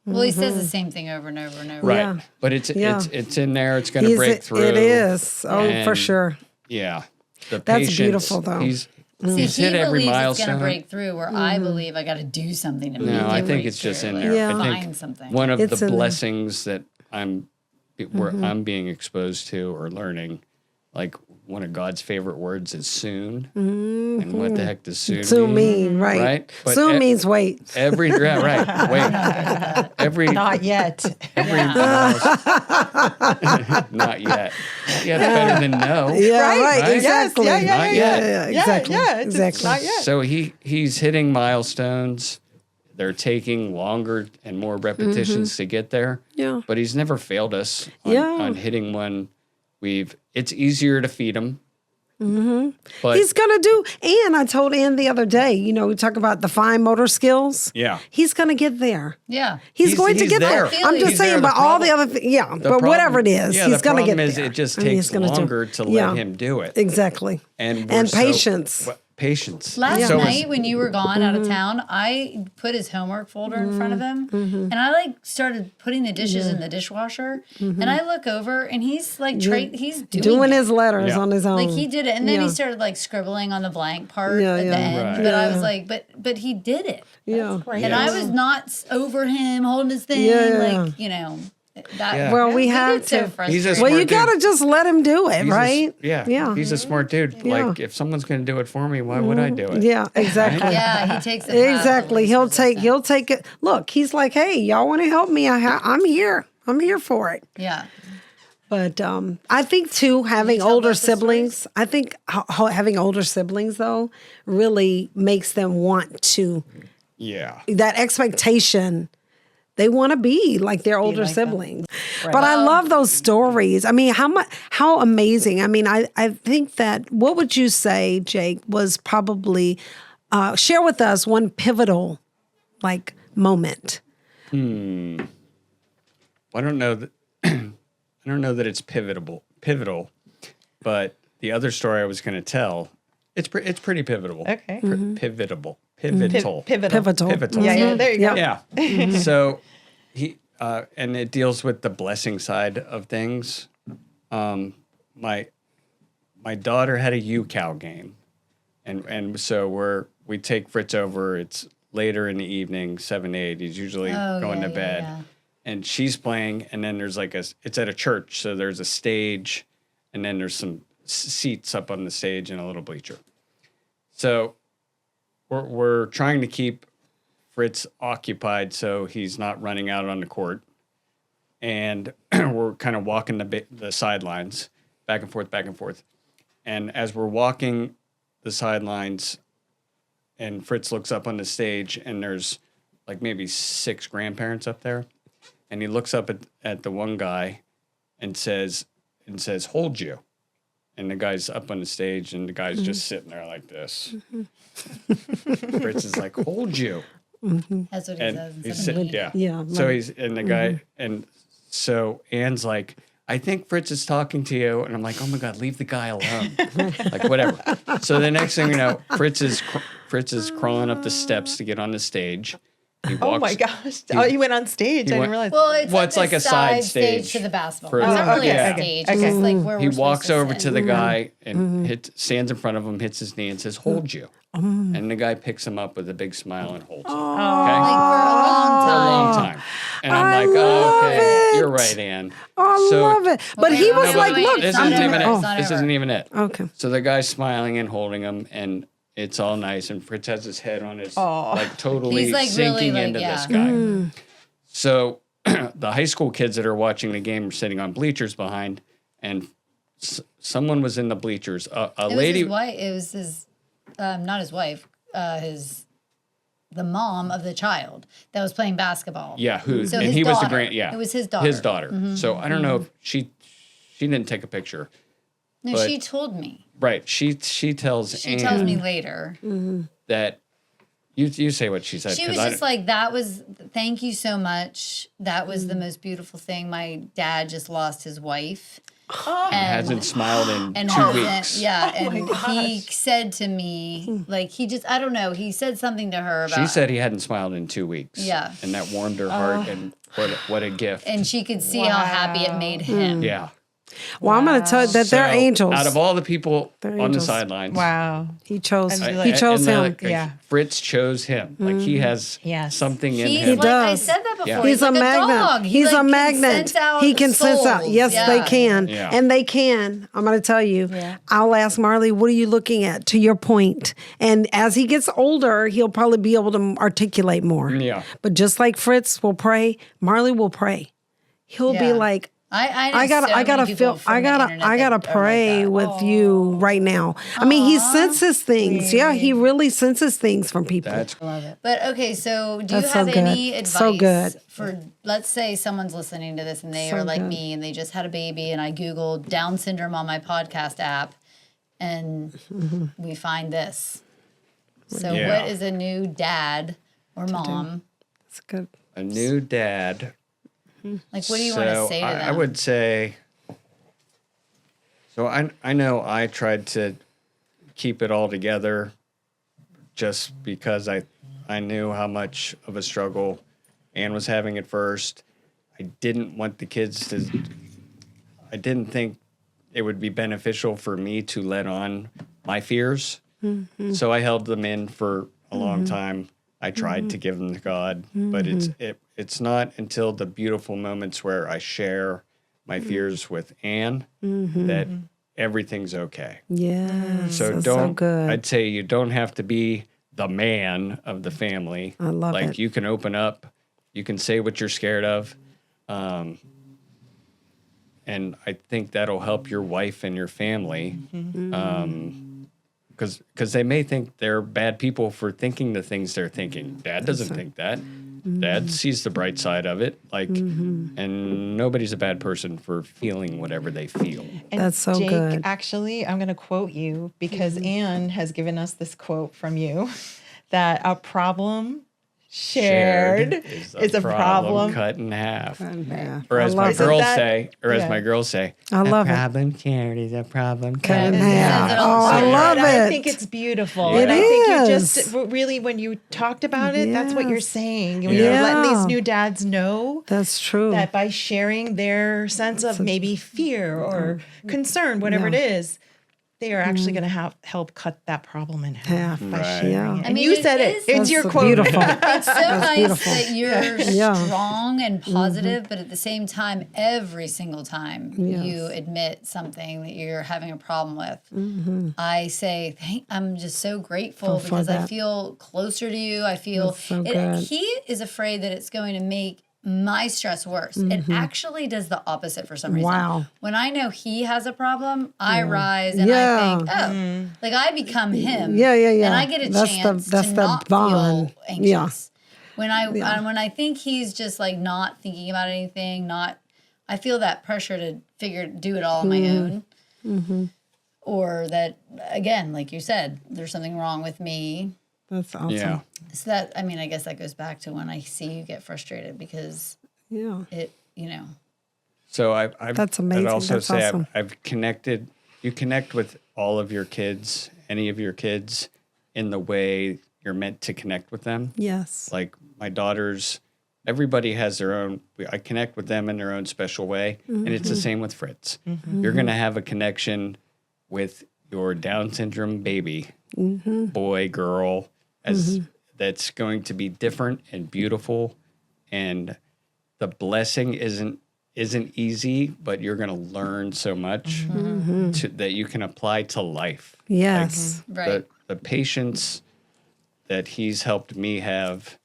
C: Well, he says the same thing over and over and over.
D: right,
B: Yeah.
D: but it's
B: Yeah.
D: it's in there. It's going to break through.
B: It is. Oh, for
D: And,
B: sure.
D: Yeah, the
B: That's
D: patience,
B: beautiful, though.
D: He's
C: See,
D: hit
C: he
D: every
C: believes it's
D: milestone.
C: going to break through, where I believe I got to do something to make
D: No, I
C: it
D: think
C: break
D: it's just
C: through,
D: in
C: like
D: there.
B: Yeah.
D: I think
C: find something.
D: one of
B: It's
D: the
B: in there.
D: blessings that I'm being exposed to or learning, like one of God's favorite words is soon. And what the heck does soon
B: Soon
D: mean?
B: mean, right.
D: Right? But
B: Soon means wait.
D: Right. Wait. Every
A: Not yet.
D: not yet. Yeah, it's better than no.
B: Yeah,
A: Right?
B: right.
D: Right?
B: Exactly.
A: Yes, yeah,
D: Not yet.
B: Exactly.
A: Yeah, it's
B: exactly.
A: not yet.
D: So he's hitting milestones. They're taking longer and more repetitions to get there.
B: Yeah.
D: But he's never failed us on,
B: Yeah.
D: on hitting one. It's easier to feed him. But
B: He's gonna do. And I told Ann the other day, we talk about the fine motor skills.
D: Yeah.
B: He's gonna get there.
C: Yeah.
B: He's going to
D: he's
B: get there.
D: there.
B: I'm just
D: He's there.
B: saying,
D: The
B: but all the
D: problem-
B: other things, yeah.
D: the
B: But
D: problem-
B: whatever it is,
D: yeah,
B: he's
D: the
B: gonna
D: problem
B: get
D: is
B: there.
D: it just
B: I mean,
D: takes
B: he's gonna do-
D: longer to
B: yeah.
D: let him do it.
B: Exactly.
D: And
B: patience.
D: Patience.
C: Last
D: So
C: night when you were gone out of town, I put his homework folder in front of him, and I started putting the dishes in the dishwasher. And I look over, and he's he's
B: Doing
C: it.
B: his letters
D: Yeah.
B: on his own.
C: Like he did it, and then
B: Yeah.
C: he started scribbling on the blank part
B: Yeah,
C: at
B: yeah.
C: the end.
D: Right.
C: But I was like, but he did it,
B: Yeah.
A: Great.
C: and I was not over him holding his thing,
B: Yeah.
C: that.
D: Yeah.
B: Well, we
C: he
B: have
C: gets so
B: to-
C: frustrating.
D: He's a
B: Well,
D: smart
B: you
D: dude.
B: gotta just let him do it,
D: He's
B: right?
D: Yeah. He's a smart dude.
B: Yeah.
D: Like if someone's going to do it for me, why would I do it?
B: Yeah, exactly.
C: Yeah, he takes it. past
B: Exactly.
C: the
B: He'll
C: least
B: take it. Look, he's like, "Hey, y'all want to help me? I'm here. I'm here for it."
C: Yeah.
B: But I think too, having
C: tell
B: older
C: both the
B: siblings. I think having older siblings though really makes them want to
D: Yeah.
B: that expectation. They want to be like their older
A: like them.
B: siblings. But I love those stories. I mean, how amazing. I mean, I think that what would you say, Jake, was probably share with us one pivotal moment.
D: I don't know that I don't know that it's pivotal, but the other story I was going to tell, it's pretty pivotal.
A: Okay.
D: Pivotal.
A: Pivotal.
B: Pivotal.
A: Yeah, there you go.
D: Yeah. So he and it deals with the blessing side of things. My daughter had a U-Cow game, and so we take Fritz over. It's later in the evening, 7, 8. He's usually going to bed.
C: Yeah.
D: and she's playing, and then there's like it's at a church, so there's a stage, and then there's some seats up on the stage and a little bleacher. So we're trying to keep Fritz occupied so he's not running out on the court. And we're kind of walking the sidelines back and forth, back and forth. And as we're walking the sidelines, and Fritz looks up on the stage, and there's like maybe 6 grandparents up there. And he looks up at the one guy and says, "Hold you." And the guy's up on the stage, and the guy's just sitting there like this. Fritz is like, "Hold you."
C: That's what he says.
D: He's sitting, yeah.
B: Yeah,
D: So
B: like-
D: he's, and the guy, and so Anne's like, "I think Fritz is talking to you." And I'm like, "Oh my God, leave the guy alone." Like, whatever. So the next thing you know, Fritz is crawling up the steps to get on the stage. He walks,
A: Oh my gosh. He went on stage. I didn't realize.
C: Well, it's
D: Well, it's like a side stage
C: to the basketball.
D: for-
C: It's not really
D: okay.
C: a stage.
A: Okay.
C: It's just like where
D: he
C: we're supposed
D: walks
C: to
D: over
C: sit.
D: to the guy and stands in front of him, hits his knee, and says, "Hold you." And the guy picks him up with a big smile and holds him. Okay?
C: Like for a long
D: For a
C: time.
D: long time. And I'm
B: I
D: like,
B: love
D: "Oh, okay,
B: it.
D: you're right, Ann."
B: I
D: So-
B: love it. But he was
C: No,
B: like,
C: wait,
B: look,
D: This
C: not
D: isn't
C: over.
D: even
C: It's
D: it.
C: not
D: This
C: over.
D: isn't even it.
B: Okay.
D: So the guy's smiling and holding him, and it's all nice. And Fritz has his head on his, like totally
C: He's, like,
D: sinking
C: really, like,
D: into this
C: yeah.
D: guy. So the high school kids that are watching the game are sitting on bleachers behind, and someone was in the bleachers. A
C: It
D: lady.
C: was his wife. It was his, not his wife. The mom of the child that was playing basketball.
D: Yeah,
C: So
D: and
C: his
D: he was the
C: daughter.
D: grand. Yeah,
C: It was his daughter.
D: His daughter. So I don't know if she didn't take a picture.
C: No,
D: but-
C: she told me.
D: Right. She tells
C: She
D: Anne
C: tells me later.
D: that you say what she said.
C: She
D: 'cause
C: was
D: I
C: just like, thank you so much. That was the most beautiful thing. My dad just lost his wife. And
D: hasn't smiled in
C: and
D: 2
C: hasn't-
D: weeks.
C: Yeah, and he said to me, like, I don't know, he said something to her about.
D: She said he hadn't smiled in 2 weeks.
C: Yeah.
D: And that warmed her heart, and what a gift.
C: and she could see how happy it made him.
D: Yeah.
B: well, I'm going to tell you that they're
D: So,
B: angels.
D: Out of all the people
B: They're
D: on the
B: angels.
D: sidelines,
A: Wow.
B: He chose.
A: I-
B: He chose
D: and
B: him.
A: Yeah.
D: Fritz chose him. Like he has
A: Yes.
D: something in
C: He's
D: him.
C: like, I
B: does.
C: said that before.
D: Yeah.
B: He's a
C: like
B: magnet.
C: dog. He,
B: He's
C: like,
B: a
C: can
B: magnet.
C: sense out
B: He can sense out.
C: souls.
B: Yes, they
C: Yeah.
B: can.
D: Yeah.
B: And they can. I'm going to tell you.
C: Yeah.
B: I'll ask Marley, what are you looking at? To your point. And as he gets older, he'll probably be able to articulate more.
D: Yeah.
B: But just like Fritz will pray, Marley will pray. He'll be
C: Yeah.
B: like,
C: I
B: I gotta pray with you right now. I mean, he senses things. Yeah, he really senses things from people.
D: That's
C: But okay, so do you
B: That's so
C: have
B: good.
C: any advice
B: So good.
C: for, let's say someone's listening to this and they
B: So
C: are like
B: good.
C: me and they just had a baby and I Googled Down syndrome on my podcast app and we find this. So
D: Yeah.
C: what is a new dad or mom?
B: That's good.
D: a new dad.
C: Like, what do you want to say to them?
D: I would say. So I know I tried to keep it all together, just because I knew how much of a struggle Anne was having at first. I didn't want the kids to. I didn't think it would be beneficial for me to let on my fears, so I held them in for a long time. I tried to give them to God, but it's not until the beautiful moments where I share my fears with Anne that everything's okay.
B: Yeah.
D: So
B: that's
D: don't.
B: so good.
D: I'd say you don't have to be the man of the family.
B: I love
D: like
B: it.
D: you can open up, you can say what you're scared of, and I think that'll help your wife and your family. Because they may think they're bad people for thinking the things they're thinking. Dad doesn't think that. Dad sees the bright side of it. Like, and nobody's a bad person for feeling whatever they feel.
A: And
B: That's so
A: Jake,
B: good.
A: Actually, I'm going to quote you because Anne has given us this quote from you that a problem shared is a problem.
D: cut in half.
B: Yeah.
D: Or
B: I
D: as my
B: love it.
D: girls
A: that-
D: say,
A: yeah.
B: I love
D: a
B: it.
D: problem shared is a problem
B: Cut
D: cut
B: in
D: in
B: half.
C: it
B: Oh,
C: all
B: I
C: the time.
B: love
A: And
B: it.
A: I think it's beautiful.
D: It
A: And I think you
B: is.
A: just really, when you talked about it, that's what you're
B: Yes.
A: saying. When
D: Yeah.
A: you're letting
B: Yeah.
A: these new dads know
B: That's true.
A: that by sharing their sense of maybe fear or concern, whatever it is, they are actually going to help cut that problem in half by
D: Right.
A: sharing it.
C: I
A: And
C: mean,
A: you
C: it
A: said
C: is-
A: it. It's your quote.
B: Beautiful.
C: It's so nice
B: beautiful.
C: that you're
B: Yeah.
C: strong and positive, but at the same time, every single time
B: Yes.
C: you admit something that you're having a problem with, I say, I'm just so grateful
B: For
C: because I
B: that.
C: feel closer to you. I feel
B: That's so good.
C: he is afraid that it's going to make my stress worse. It actually does the opposite for some reason.
B: Wow.
C: When I know he has a problem, I rise and
B: Yeah.
C: I think, oh, like I become him.
B: Yeah.
C: And I get a
B: That's
C: chance
B: that's
C: to
B: the
C: not
B: bond.
C: feel anxious.
B: Yeah.
C: When I think he's just like not thinking about anything, I feel that pressure to do it all on my own. Or that, again, like you said, there's something wrong with me.
B: That's awesome.
D: Yeah.
C: So that, I mean, I guess that goes back to when I see you get frustrated because
B: Yeah.
C: it, you know.
D: So I've
B: That's amazing.
D: I'd also
B: That's
D: say
B: awesome.
D: I've connected. You connect with all of your kids, any of your kids, in the way you're meant to connect with them.
B: Yes.
D: Like my daughters, everybody has their own. I connect with them in their own special way, and it's the same with Fritz. You're going to have a connection with your Down syndrome baby, boy, girl, as that's going to be different and beautiful, and the blessing isn't easy, but you're going to learn so much that you can apply to life.
B: Yes.
C: Right.
D: The patience that he's helped me have,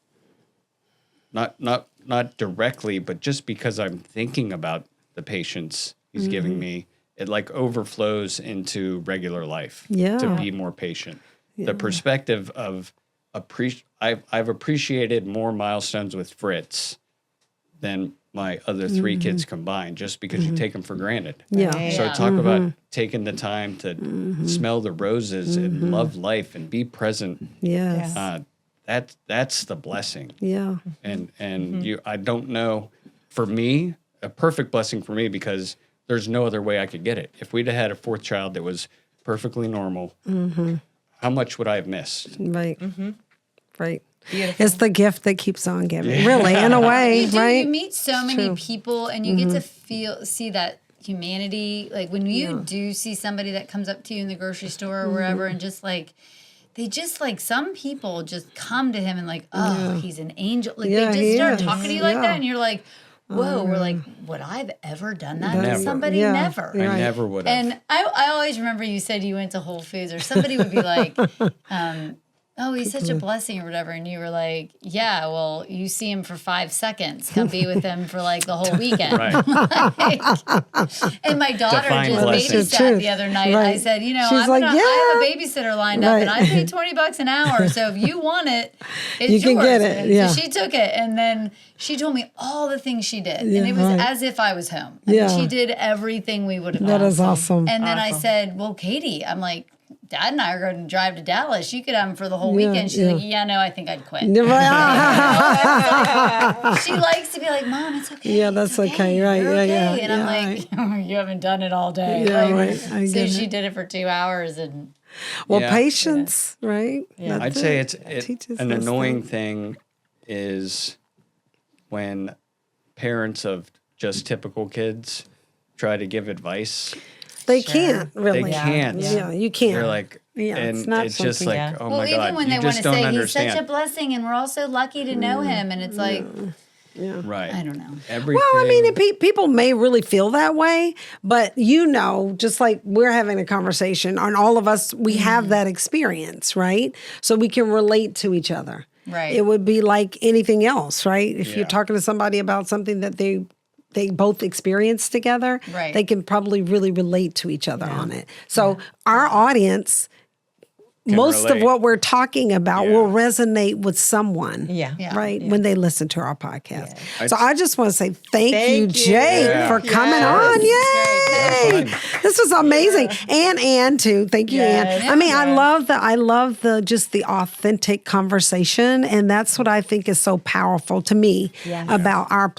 D: not directly, but just because I'm thinking about the patience he's giving me, it like overflows into regular life.
B: Yeah.
D: To be more patient. The perspective of I've appreciated more milestones with Fritz than my other three kids combined, just because you take them for granted.
B: Yeah.
A: Right.
D: So talk about taking the time to smell the roses and love life and be present.
B: Yes.
D: That's the blessing.
B: Yeah.
D: And I don't know, for me, a perfect blessing for me, because there's no other way I could get it. If we'd have had a fourth child that was perfectly normal, how much would I have missed?
B: Right. Right.
A: Beautiful.
B: It's the gift that keeps on giving, really, in a way,
C: You do.
B: right?
C: You meet so many people, and you get to see that humanity. Like when you do see somebody that comes up to you in the grocery store or wherever, and just like they just like some people just come to him and like, oh, he's an angel. Like
B: Yeah,
C: they
B: he
C: just start
B: is.
C: talking to you like
B: Yeah.
C: that, and you're like, whoa. We're like, would I've ever done that to
D: Never.
C: somebody?
B: Yeah.
C: Never.
B: Yeah.
D: I never would have.
C: And I always remember you said you went to Whole Foods, or somebody would be like, oh, he's such a blessing or whatever. And you were like, yeah, well, you see him for 5 seconds. Come be with him for like the whole weekend.
D: Right.
C: And my daughter
D: Define
C: just
D: blessing.
B: It's the
C: babysat
B: truth.
C: the other night.
B: Right.
C: I said, you know,
B: She's like,
C: I have a babysitter lined up, and I pay $20 an hour. So if you want it, it's
B: You can
C: yours.
B: get it, yeah.
C: So she took it, and then she told me all the things she did.
B: Yeah,
C: and it was
B: right.
C: as if I was home. I
B: Yeah.
C: mean, she did everything we would have
B: That
C: done.
B: is awesome.
C: And then I said, well, Katie, I'm like, Dad and I are going to drive to Dallas. You could have him for the whole weekend. She's like, yeah, no, I think I'd quit. She likes to be like, Mom, it's okay.
B: Yeah, that's
C: it's
B: okay. Right.
C: You're
B: Yeah,
C: okay.
B: yeah,
C: And I'm like, you haven't done it all day.
B: Yeah,
C: Like,
B: right. I
C: so
B: get
C: she
B: it.
C: did it for 2 hours. And
B: Well,
D: Yeah.
B: patience, right?
A: Yeah.
B: That's
D: I'd say
B: it.
D: it's
B: Teaches
D: an
B: us
D: annoying
B: that.
D: thing is when parents of just typical kids try to give advice.
B: They can't really.
D: They can't.
B: Yeah, you can't.
D: They're like,
B: Yeah,
D: and
B: it's not
D: it's just
B: something-
D: like,
A: Yeah.
D: oh
C: well,
D: my
C: even
D: God,
C: when
D: you
C: they want
D: just
C: to
D: don't
C: say
D: understand.
C: he's such a blessing and we're all so lucky to know him. And it's like,
D: Right.
C: I don't know.
D: Everything.
B: Well, I mean, people may really feel that way, but just like we're having a conversation, and all of us, we have that experience, right? So we can relate to each other.
C: Right.
B: It would be like anything else, right? If
D: Yeah.
B: you're talking to somebody about something that they both experienced together,
C: Right.
B: they can probably really relate to each other on it. So our audience, most of
D: relate.
B: what we're talking about
D: Yeah.
B: will resonate with someone.
A: Yeah.
C: Yeah.
B: Right, when they listen to our podcast. So I just want to say thank you,
A: Thank you.
B: Jake,
D: Yeah.
B: for coming
A: Yes.
B: on. Yay!
D: That's
B: This was amazing. And Ann too. Thank you,
A: Yes.
B: Ann. I mean,
A: Yes.
B: I love the just the authentic conversation, and that's what I think is so powerful to me
A: Yes.
B: about our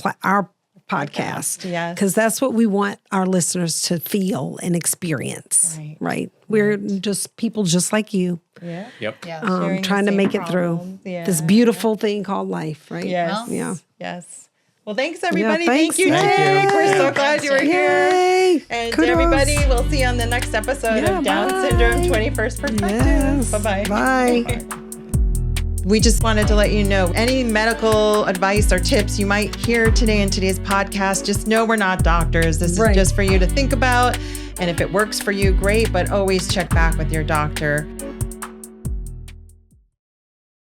B: podcast.
A: Yes.
B: Because that's what we want our listeners to feel and experience.
A: Right.
B: We're just people just like you,
A: Yeah.
D: Yep.
C: Yeah.
A: Sharing the
B: trying to
A: same
B: make it through
A: problems. Yeah.
B: this beautiful thing called life, right?
A: Yes.
C: Well,
B: Yeah.
A: Yes. Well, thanks everybody.
B: thanks.
A: Thank you,
B: Thank
A: Jake.
D: you.
A: We're so
D: Yeah.
A: glad you were here.
B: Yay! Yay.
A: And
B: Kudos.
A: everybody, we'll see you on the next episode of Down Syndrome 21st Perspectives.
B: Yes.
A: Bye-bye.
B: Bye.
A: We just wanted to let you know any medical advice or tips you might hear today in today's podcast, just know we're not doctors. This is just for you to think about. And if it works for you, great, but always check back with your doctor.